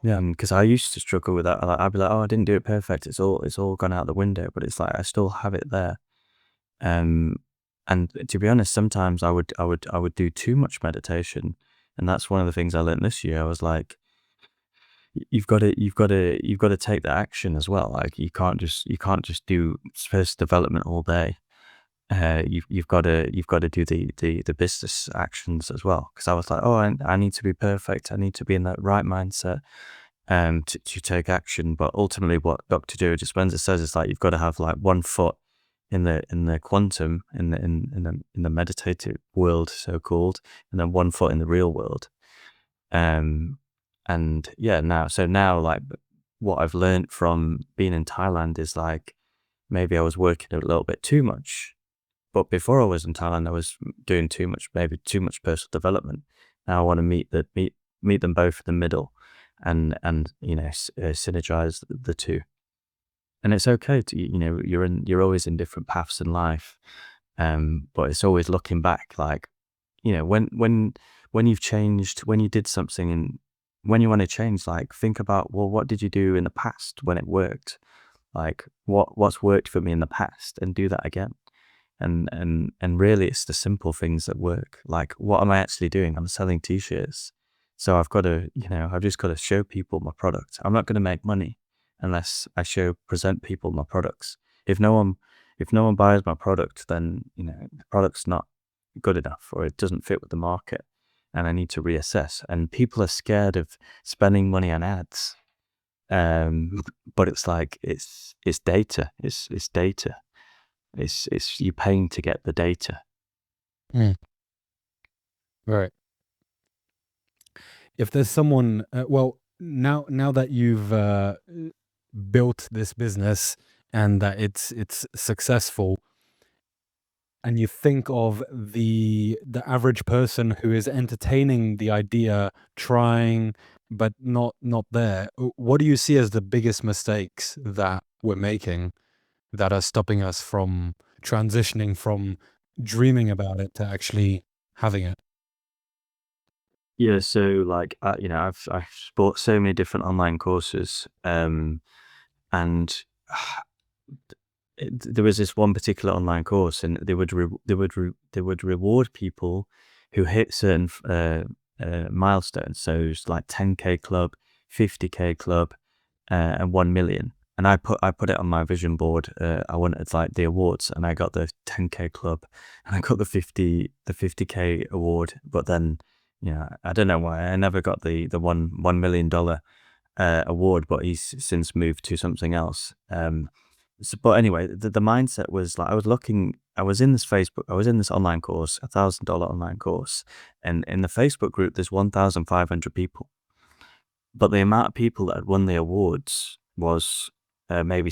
Yeah. Because I used to struggle with that. Like, I'd be like, oh, I didn't do it perfect. It's all gone out the window. But it's like I still have it there. And to be honest, sometimes I would do too much meditation, and that's one of the things I learned this year. I was like, you've got to take the action as well. Like, you can't just do first development all day. You've got to do the business actions as well. Because I was like, oh, I need to be perfect. I need to be in that right mindset to take action. But ultimately, what Dr. Joe Dispenza says is, like, you've got to have like one foot in the quantum, in the meditative world, so called, and then one foot in the real world. And yeah, now like, what I've learned from being in Thailand is, like, maybe I was working a little bit too much. But before I was in Thailand, I was doing maybe too much personal development. Now I want to meet them both in the middle, and synergize the two. And it's okay to, you're always in different paths in life. But it's always looking back, like, when you've changed, when you did something, and when you want to change, like, think about, well, what did you do in the past when it worked? Like, what's worked for me in the past, and do that again. And really, it's the simple things that work. Like, what am I actually doing? I'm selling t-shirts. So I've just got to show people my product. I'm not going to make money unless I present people my products. If no one buys my product, then, the product's not good enough, or it doesn't fit with the market, and I need to reassess. And people are scared of spending money on ads. But it's like, it's data. It's data. It's you paying to get the data. Mm. Right. If there's someone, well, now that you've built this business and that it's successful, and you think of the average person who is entertaining the idea, trying but not there, what do you see as the biggest mistakes that we're making that are stopping us from transitioning from dreaming about it to actually having it? Yeah, so, like, I've bought so many different online courses, and there was this one particular online course, and they would reward people who hit certain milestones. So it's like 10K club, 50K club, and 1 million. And I put it on my vision board. I wanted, like, the awards, and I got the 10K club, and I got the 50K award. But then, I don't know why I never got the $1 million award, but he's since moved to something else. But anyway, the mindset was like, I was in this online course, $1,000 online course, and in the Facebook group, there's 1,500 people. But the amount of people that had won the awards was maybe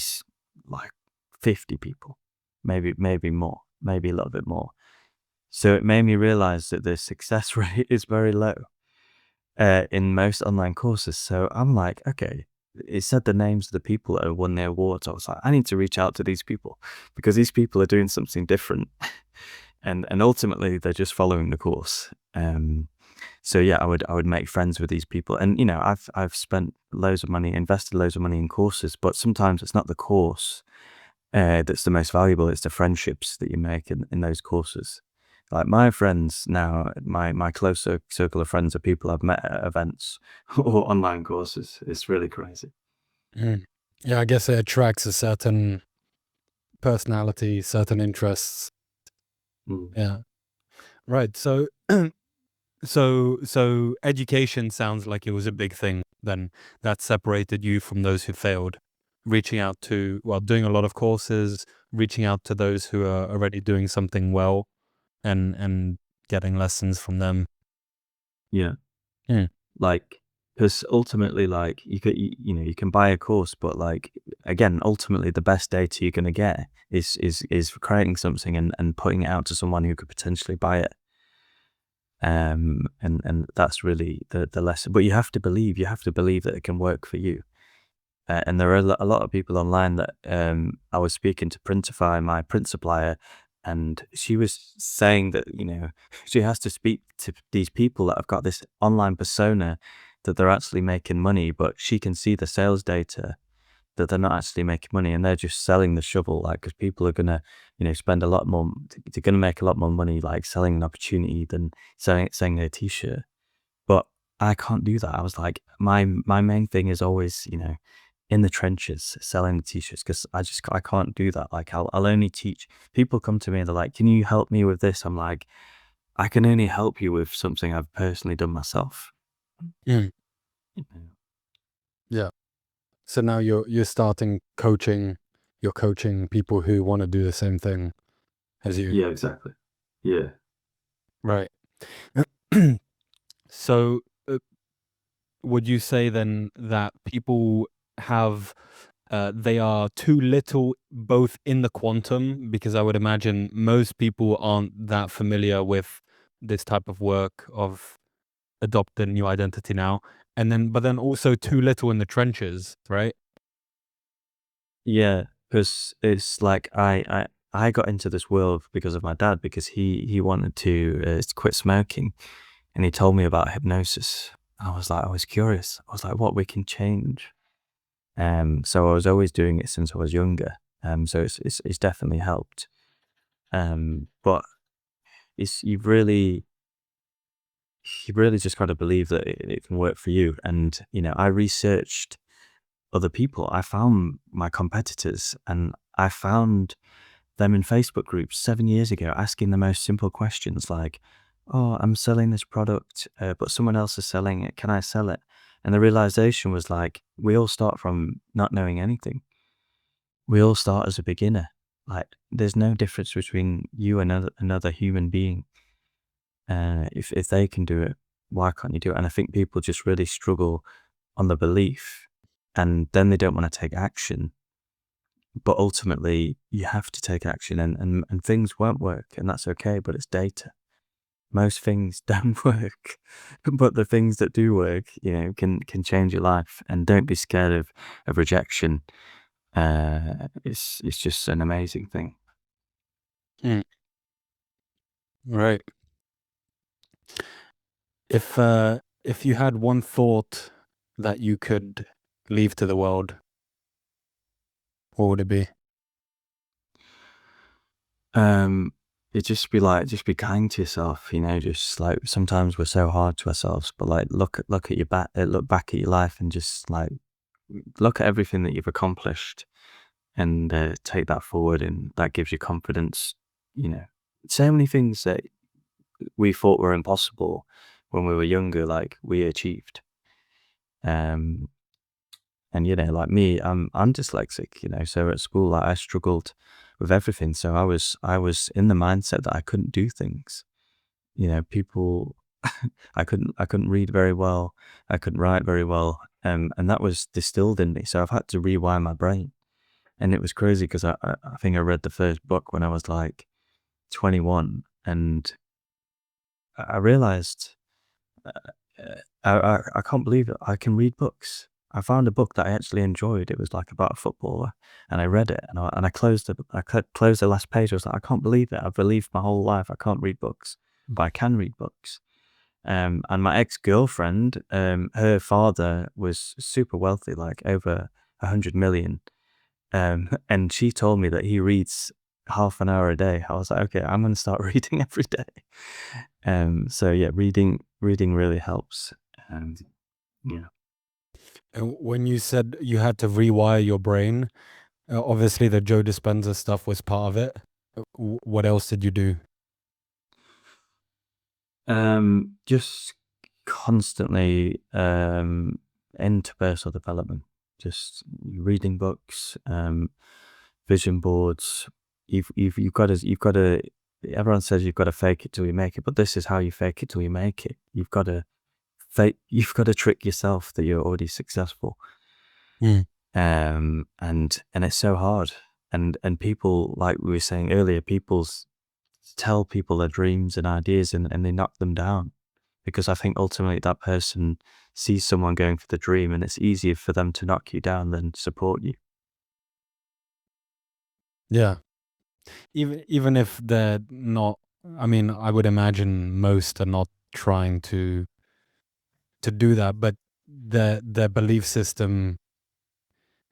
like 50 people, maybe more, maybe a little bit more. So it made me realize that the success rate is very low in most online courses. So I'm like, okay, it said the names of the people that have won the awards. I was like, I need to reach out to these people because these people are doing something different, and ultimately they're just following the course. So yeah, I would make friends with these people, and I've spent loads of money, invested loads of money in courses, but sometimes it's not the course that's the most valuable. It's the friendships that you make in those courses. Like my friends now, my closer circle of friends are people I've met at events or online courses. It's really crazy. Mm. Yeah, I guess it attracts a certain personality, certain interests. Mm. Yeah. Right. So so education sounds like it was a big thing then that separated you from those who failed. Reaching out to, well, doing a lot of courses, reaching out to those who are already doing something well and getting lessons from them. Yeah, Mm. like because ultimately, like you can buy a course, but like again, ultimately, the best data you're gonna get is creating something and putting it out to someone who could potentially buy it. And that's really the lesson. But you have to believe that it can work for you. And there are a lot of people online that I was speaking to Printify, my print supplier, and she was saying that she has to speak to these people that have got this online persona that they're actually making money, but she can see the sales data that they're not actually making money, and they're just selling the shovel, like because people are gonna spend a lot more. They're gonna make a lot more money like selling an opportunity than selling a t-shirt. But I can't do that. I was like, my main thing is always, in the trenches selling the t-shirts because I can't do that. Like I'll only teach. People come to me and they're like, can you help me with this? I'm like, I can only help you with something I've personally done myself. Mm. You know? Yeah. So now you're starting coaching, you're coaching people who want to do the same thing as you. Yeah, exactly. Yeah. Right. So, would you say then that people have they are too little both in the quantum, because I would imagine most people aren't that familiar with this type of work of adopt a new identity now, and then but then also too little in the trenches, right? Yeah, because it's like I got into this world because of my dad because he wanted to quit smoking, and he told me about hypnosis. I was curious. I was like, what we can change. So I was always doing it since I was younger. So it's definitely helped. But it's you've really just got to believe that it can work for you. And I researched other people. I found my competitors, and I found them in Facebook groups 7 years ago asking the most simple questions like, "Oh, I'm selling this product, but someone else is selling it. Can I sell it?" And the realization was like, we all start from not knowing anything. We all start as a beginner. Like, there's no difference between you and another human being. If they can do it, why can't you do it? And I think people just really struggle on the belief, and then they don't want to take action. But ultimately, you have to take action, and things won't work, and that's okay. But it's data. Most things don't work, but the things that do work, can change your life. And don't be scared of rejection. It's just an amazing thing. Mm. Right. If you had one thought that you could leave to the world, what would it be? Um, it just be kind to yourself. Just like sometimes we're so hard to ourselves, but like look at your back, look back at your life, and just like look at everything that you've accomplished, and take that forward, and that gives you confidence. You know, so many things that we thought were impossible when we were younger, like we achieved. Um, And like me, I'm dyslexic, so at school, like, I struggled with everything. So I was in the mindset that I couldn't do things. People, I couldn't read very well. I couldn't write very well. And that was distilled in me. So I've had to rewire my brain. And it was crazy because I think I read the first book when I was like 21, and I realized, I can't believe it. I can read books. I found a book that I actually enjoyed. It was like about a footballer, and I read it, and I closed the last page. I was like, I can't believe it. I've believed my whole life I can't read books, but I can read books. And my ex-girlfriend, her father was super wealthy, like over 100 million. And she told me that he reads half an hour a day. I was like, okay, I'm going to start reading every day. So yeah, reading really helps. And yeah. And when you said you had to rewire your brain, obviously the Joe Dispenza stuff was part of it. What else did you do? Just constantly into personal development, just reading books, vision boards. You've got to. Everyone says you've got to fake it till you make it, but this is how you fake it till you make it. You've got to trick yourself that you're already successful. Mm. And it's so hard. And people, like we were saying earlier, tell people their dreams and ideas, and they knock them down, because I think ultimately that person sees someone going for the dream, and it's easier for them to knock you down than support you. Yeah. Even if they're not, I mean, I would imagine most are not trying to do that, but their belief system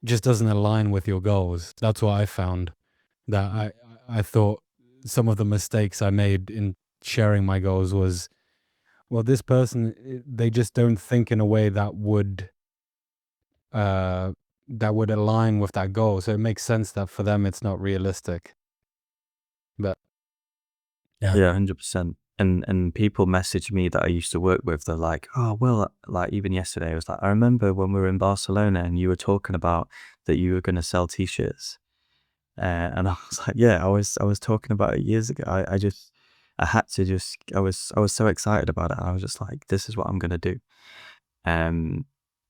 just doesn't align with your goals. That's what I found. That I thought some of the mistakes I made in sharing my goals was, well, this person, they just don't think in a way uh that would align with that goal. So it makes sense that for them it's not realistic. But yeah. Yeah, 100%. And people message me that I used to work with. They're like, "Oh, well," like even yesterday, I was like, "I remember when we were in Barcelona and you were talking about that you were going to sell t-shirts." And I was like, "Yeah, I was talking about it years ago. I had to just, I was so excited about it. I was just like, this is what I'm going to do." Um,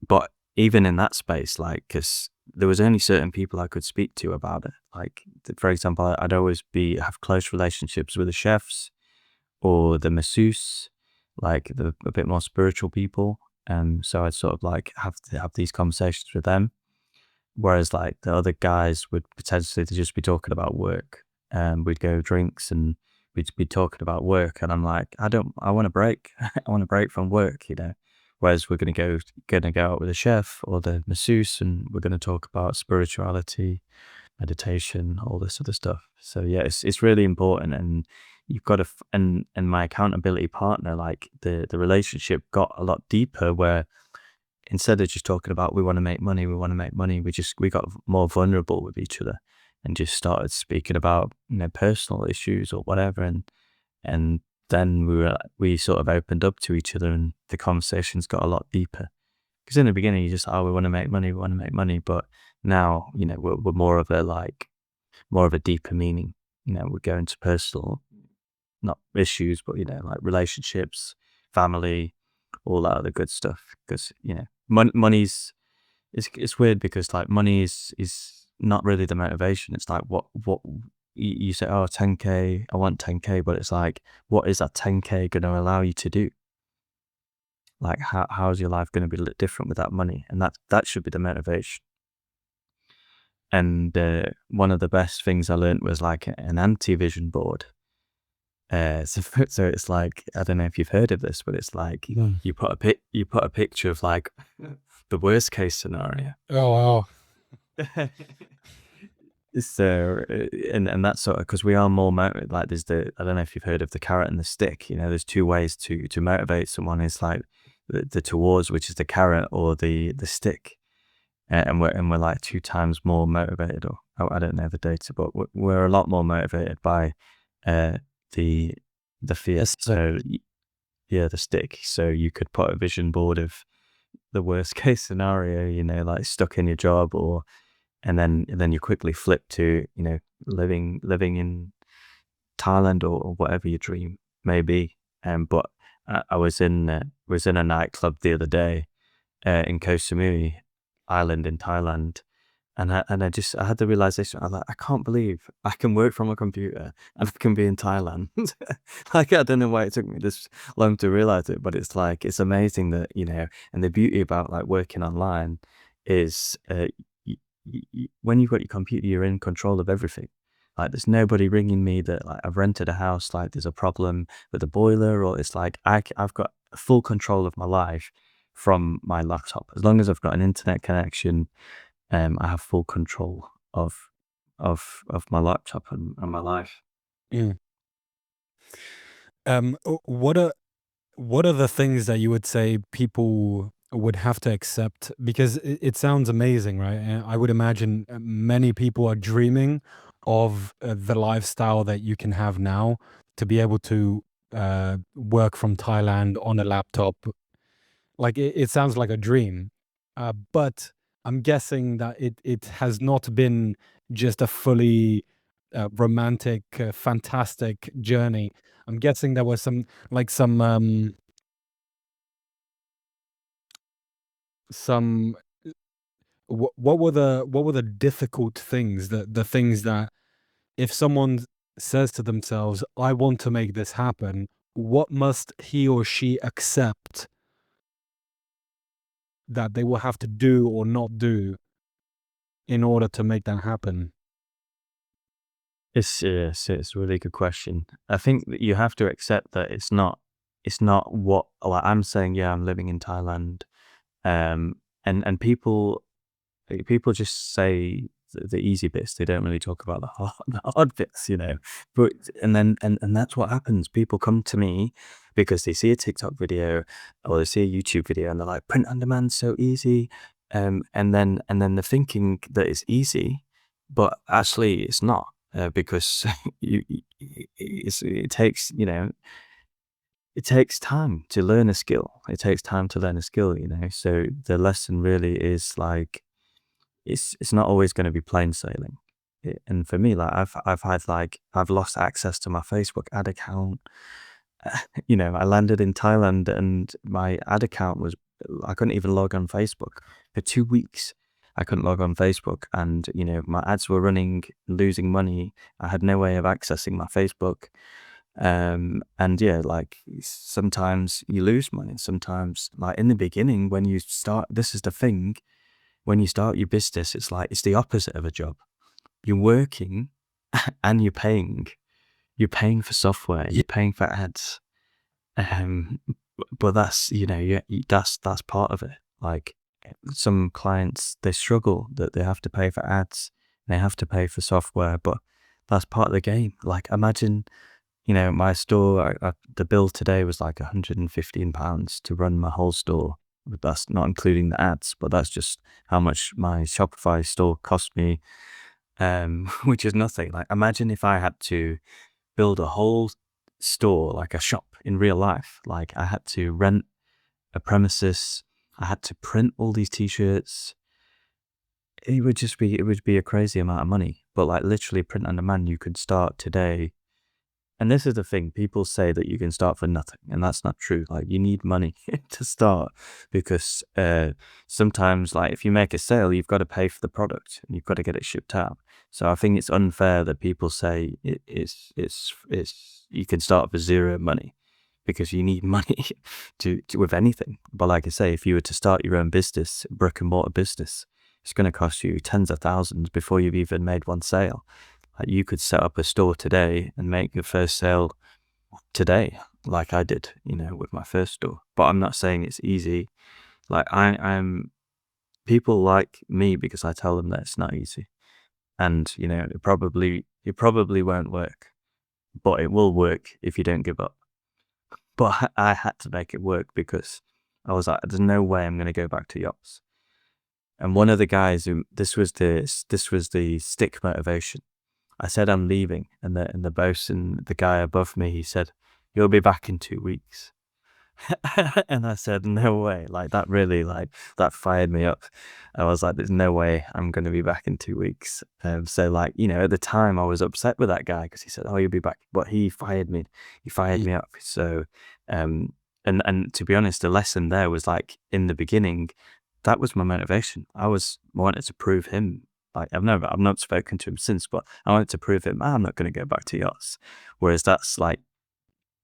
but even in that space, like, because there was only certain people I could speak to about it. Like, for example, I'd always have close relationships with the chefs or the masseuse, like a bit more spiritual people. So I'd sort of like have to have these conversations with them. Whereas like the other guys would potentially just be talking about work. We'd go drinks and we'd be talking about work. And I'm like, I want to break. I want to break from work. Whereas we're going to go out with a chef or the masseuse, and we're going to talk about spirituality, meditation, all this other stuff. So yeah, it's really important. And you've got to, and my accountability partner, like the relationship got a lot deeper, where instead of just talking about we want to make money, we got more vulnerable with each other, and just started speaking about personal issues or whatever. And then we sort of opened up to each other, and the conversations got a lot deeper. Because in the beginning, you just, oh, we want to make money, we want to make money. But now, we're more of a deeper meaning. We go into personal, not issues, but, like relationships, family, all that other good stuff. Because, money's, it's weird because like money is not really the motivation. It's like what you say, oh, 10K, I want 10K, but it's like, what is that 10K going to allow you to do? Like, how's your life going to be different with that money? And that should be the motivation. And one of the best things I learned was like an anti-vision board. So it's like, I don't know if you've heard of this, but it's like you put a picture of like the worst case scenario. Oh wow. So and that's sort of, because we are more motivated. Like there's I don't know if you've heard of the carrot and the stick. There's two ways to motivate someone. It's like the towards, which is the carrot, or the stick. And we're like 2 times more motivated, or I don't know the data, but we're a lot more motivated by the fear. That's sick. So yeah, the stick. So you could put a vision board of the worst case scenario, like stuck in your job, or and then you quickly flip to, living in Thailand, or whatever your dream may be. But I was in a nightclub the other day, in Koh Samui Island in Thailand, and I had the realization. I'm like, I can't believe I can work from a computer and I can be in Thailand. Like, I don't know why it took me this long to realize it, but it's like, it's amazing that, and the beauty about like working online is, when you've got your computer, you're in control of everything. Like, there's nobody ringing me that, like, I've rented a house, like there's a problem with the boiler, or it's like I've got full control of my life from my laptop. As long as I've got an internet connection, I have full control of my laptop and my life. Yeah. What are the things that you would say people would have to accept? Because it sounds amazing, right? And I would imagine many people are dreaming of the lifestyle that you can have now, to be able to work from Thailand on a laptop. Like, it sounds like a dream, but I'm guessing that it has not been just a fully romantic, fantastic journey. I'm guessing there was some what were the difficult things, the things that, if someone says to themselves, I want to make this happen, what must he or she accept that they will have to do or not do in order to make that happen? It's a really good question. I think that you have to accept that it's not what, like, I'm saying. Yeah, I'm living in Thailand, and people just say the easy bits. They don't really talk about the hard, the hard bits. But and that's what happens. People come to me because they see a TikTok video or they see a YouTube video, and they're like, "Print on demand's so easy," and then they're thinking that it's easy, but actually it's not, because it takes, it takes time to learn a skill. It takes time to learn a skill. So the lesson really is like, it's not always going to be plain sailing. And for me, like, I've lost access to my Facebook ad account. I landed in Thailand and my ad account was, I couldn't even log on Facebook for 2 weeks. I couldn't log on Facebook, and my ads were running, losing money. I had no way of accessing my Facebook. And yeah, like, sometimes you lose money. Sometimes, like, in the beginning, when you start, this is the thing, when you start your business, it's like, it's the opposite of a job. You're working and you're paying for software, you're paying for ads. Um, but that's, that's part of it. Like, some clients, they struggle that they have to pay for ads, they have to pay for software, but that's part of the game. Like, imagine, my store, the bill today was like £115 to run my whole store. But that's not including the ads, but that's just how much my Shopify store cost me, which is nothing. Like, imagine if I had to build a whole store, like a shop in real life. Like, I had to rent a premises, I had to print all these t-shirts. It would be a crazy amount of money. But like, literally, print on demand, you could start today. And this is the thing, people say that you can start for nothing, and that's not true. Like, you need money to start, because sometimes, like, if you make a sale, you've got to pay for the product and you've got to get it shipped out. So I think it's unfair that people say it's you can start for zero money, because you need money to with anything. But like I say, if you were to start your own business, brick and mortar business, it's going to cost you tens of thousands before you've even made one sale. Like, you could set up a store today and make your first sale today, like I did, with my first store. But I'm not saying it's easy. Like, I'm people like me because I tell them that it's not easy, and it probably won't work, but it will work if you don't give up. But I had to make it work, because I was like, there's no way I'm going to go back to yachts. And one of the guys who, this was the stick motivation. I said I'm leaving, and the bosun, the guy above me, he said, "You'll be back in 2 weeks." And I said, no way. Like that really, like that fired me up. I was like, there's no way I'm going to be back in 2 weeks. So like, at the time I was upset with that guy because he said, oh, you'll be back. But he fired me. He fired Mm. me up. So, and to be honest, the lesson there was like in the beginning, that was my motivation. I wanted to prove him. Like I've not spoken to him since, but I wanted to prove him, I'm not going to go back to yachts. Whereas that's like,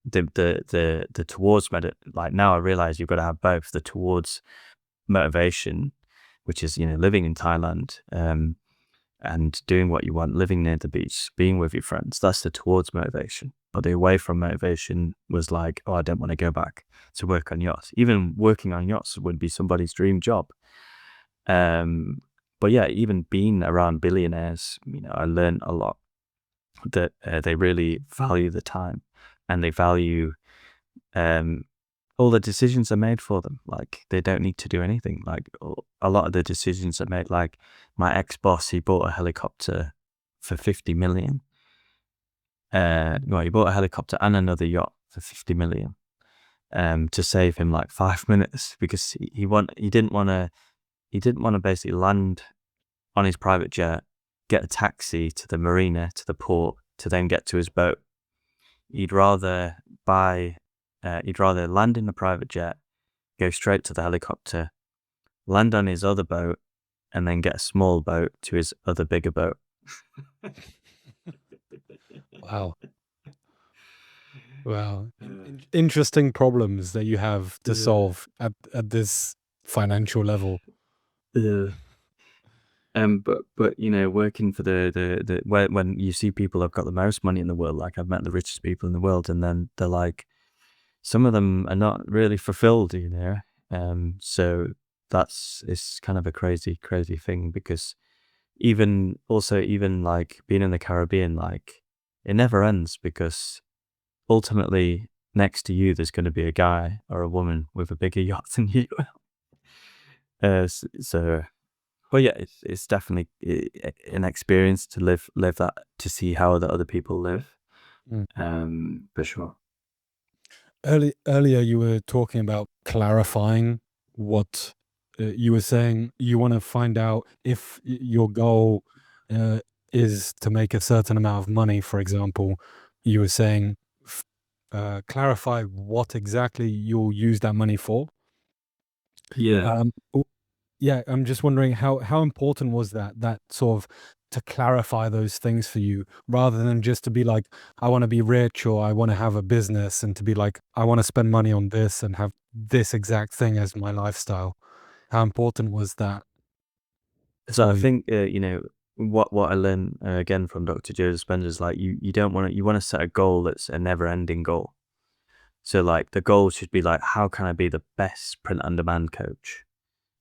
the towards like now I realize you've got to have both the towards motivation, which is living in Thailand, and doing what you want, living near the beach, being with your friends. That's the towards motivation. But the away from motivation was like, oh, I don't want to go back to work on yachts. Even working on yachts would be somebody's dream job. But yeah, even being around billionaires, I learned a lot that they really value the time, and they value um, all the decisions are made for them. Like they don't need to do anything. Like a lot of the decisions are made. Like my ex-boss, he bought a helicopter for 50 million. Well, he bought a helicopter and another yacht for 50 million. To save him like 5 minutes because he didn't want to basically land on his private jet, get a taxi to the marina, to the port, to then get to his boat. He'd rather land in the private jet, go straight to the helicopter, land on his other boat, and then get a small boat to his other bigger boat. Wow. Wow. Interesting problems that you have to Yeah. solve at this financial level. Yeah. But working for the when you see people have got the most money in the world, like I've met the richest people in the world, and then they're like, some of them are not really fulfilled. So it's kind of a crazy thing because even like being in the Caribbean, like it never ends because ultimately next to you there's going to be a guy or a woman with a bigger yacht than you. So well, yeah, it's definitely an experience to live that, to see how the other people live. Mm. For sure. Earlier, you were talking about clarifying what you were saying. You want to find out if your goal uh, is to make a certain amount of money, for example. You were saying clarify what exactly you'll use that money for. Yeah. Um, Yeah, I'm just wondering how important was that sort of to clarify those things for you rather than just to be like, I want to be rich or I want to have a business and to be like, I want to spend money on this and have this exact thing as my lifestyle. How important was that So I for you? think what I learned again from Dr. Joe Dispenza is like you don't want to, you want to set a goal that's a never ending goal. So like the goal should be like, how can I be the best print on demand coach?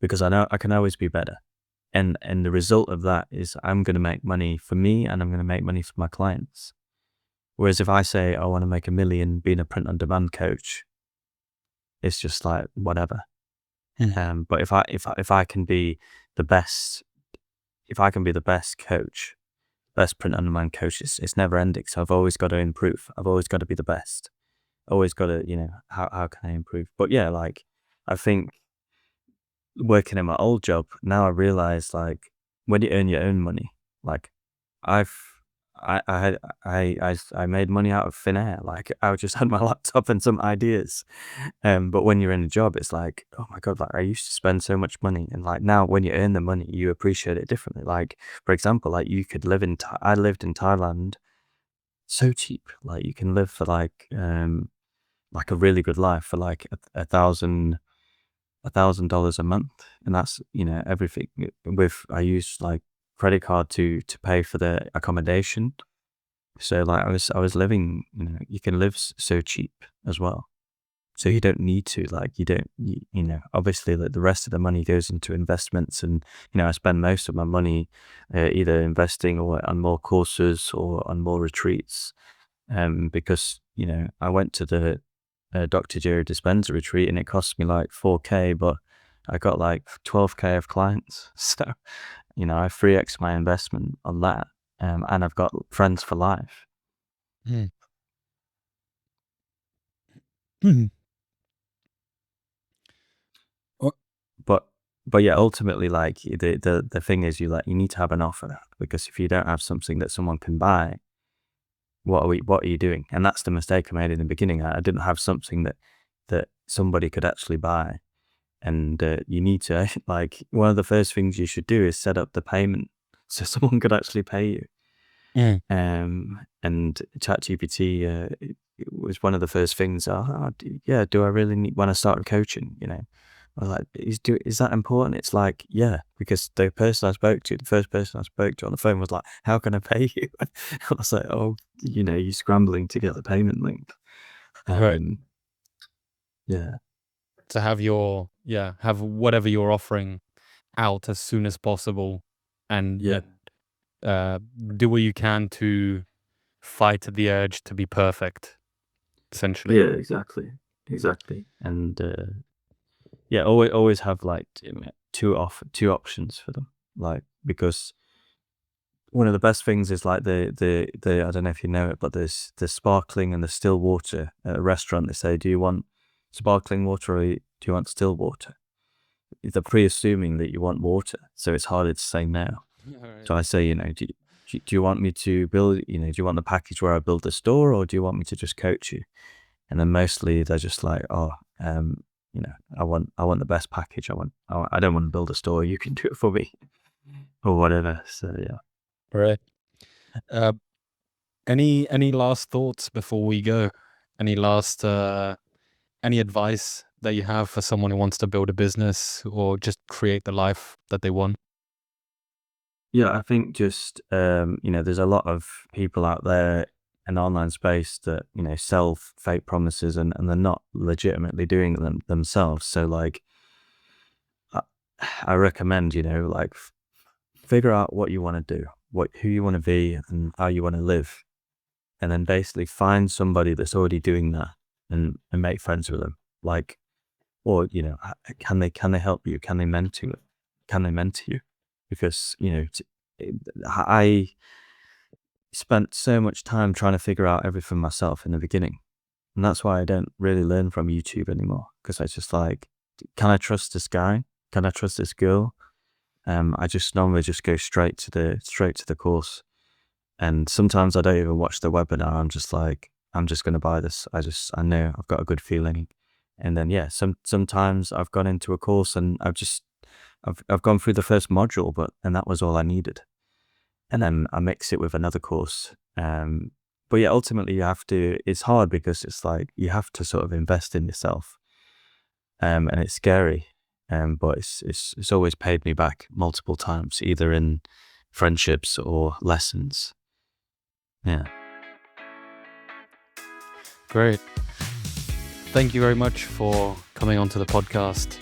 Because I know I can always be better. And the result of that is I'm going to make money for me and I'm going to make money for my clients. Whereas if I say I want to make 1 million being a print on demand coach, it's just like whatever. But if I can be the best, if I can be the best coach, best print on demand coach, it's never ending. So I've always got to improve. I've always got to be the best. Always got to, how can I improve? But yeah, like I think working in my old job, now I realize like when you earn your own money, like I've I had I made money out of thin air. Like I just had my laptop and some ideas. But when you're in a job, it's like, oh my God, like I used to spend so much money. And like now when you earn the money, you appreciate it differently. Like, for example, like you could live in, I lived in Thailand so cheap. Like you can live for like a really good life for like $1,000 a month. And that's, everything with, I use like credit card to pay for the accommodation. So like I was living, you can live so cheap as well. So you don't need to, like, you don't, obviously like the rest of the money goes into investments, and, I spend most of my money either investing or on more courses or on more retreats. Because, I went to the Dr. Joe Dispenza retreat and it cost me like 4K, but I got like 12K of clients. So, I 3x my investment on that. And I've got friends for life. Mm. but yeah, ultimately, like the thing is, you need to have an offer, because if you don't have something that someone can buy, what are you doing? And that's the mistake I made in the beginning. I didn't have something that somebody could actually buy. And you need to like, one of the first things you should do is set up the payment so someone could actually pay you. Mm. And ChatGPT, it was one of the first things. Do I really need, when I started coaching? I was like, is that important? It's like, yeah, because the first person I spoke to on the phone was like, how can I pay you? I was like, oh, you're scrambling to get the payment link. Right. Yeah, To have whatever you're offering out as soon as possible, and yeah, do what you can to fight the urge to be perfect, essentially. yeah, exactly. And yeah, always have like two options for them, like, because one of the best things is like the I don't know if you know it, but there's the sparkling and the still water at a restaurant. They say, do you want sparkling water, or do you want still water? They're pre-assuming that you want water, so it's harder to say no. Alright. So I say, do you want me to build, do you want the package where I build the store, or do you want me to just coach you? And then mostly they're just like, oh, I want the best package. I don't want to build a store. You can do it for me, or whatever. So yeah. Right. Uh, any last thoughts before we go? Any last any advice that you have for someone who wants to build a business or just create the life that they want? Yeah, I think just, there's a lot of people out there in online space that, sell fake promises, and they're not legitimately doing them themselves. So like, I, I recommend, like, figure out what you want to do, who you want to be, and how you want to live. And then basically find somebody that's already doing that, and make friends with them. Like, or, can they help you? Can they mentor you? Because, I spent so much time trying to figure out everything myself in the beginning. And that's why I don't really learn from YouTube anymore, because I just like, can I trust this guy? Can I trust this girl? I just normally just go straight to the course. And sometimes I don't even watch the webinar. I'm just like, I'm just going to buy this. I know I've got a good feeling. And then, yeah, sometimes I've gone into a course and I've gone through the first module, and that was all I needed. And then I mix it with another course. But yeah, ultimately it's hard, because it's like, you have to sort of invest in yourself. And it's scary. But it's always paid me back multiple times, either in friendships or lessons. Yeah. Great. Thank you very much for coming onto the podcast,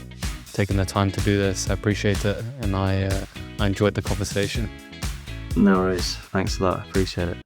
taking the time to do this. I appreciate it, and I enjoyed the conversation. No worries. Thanks a lot. Appreciate it.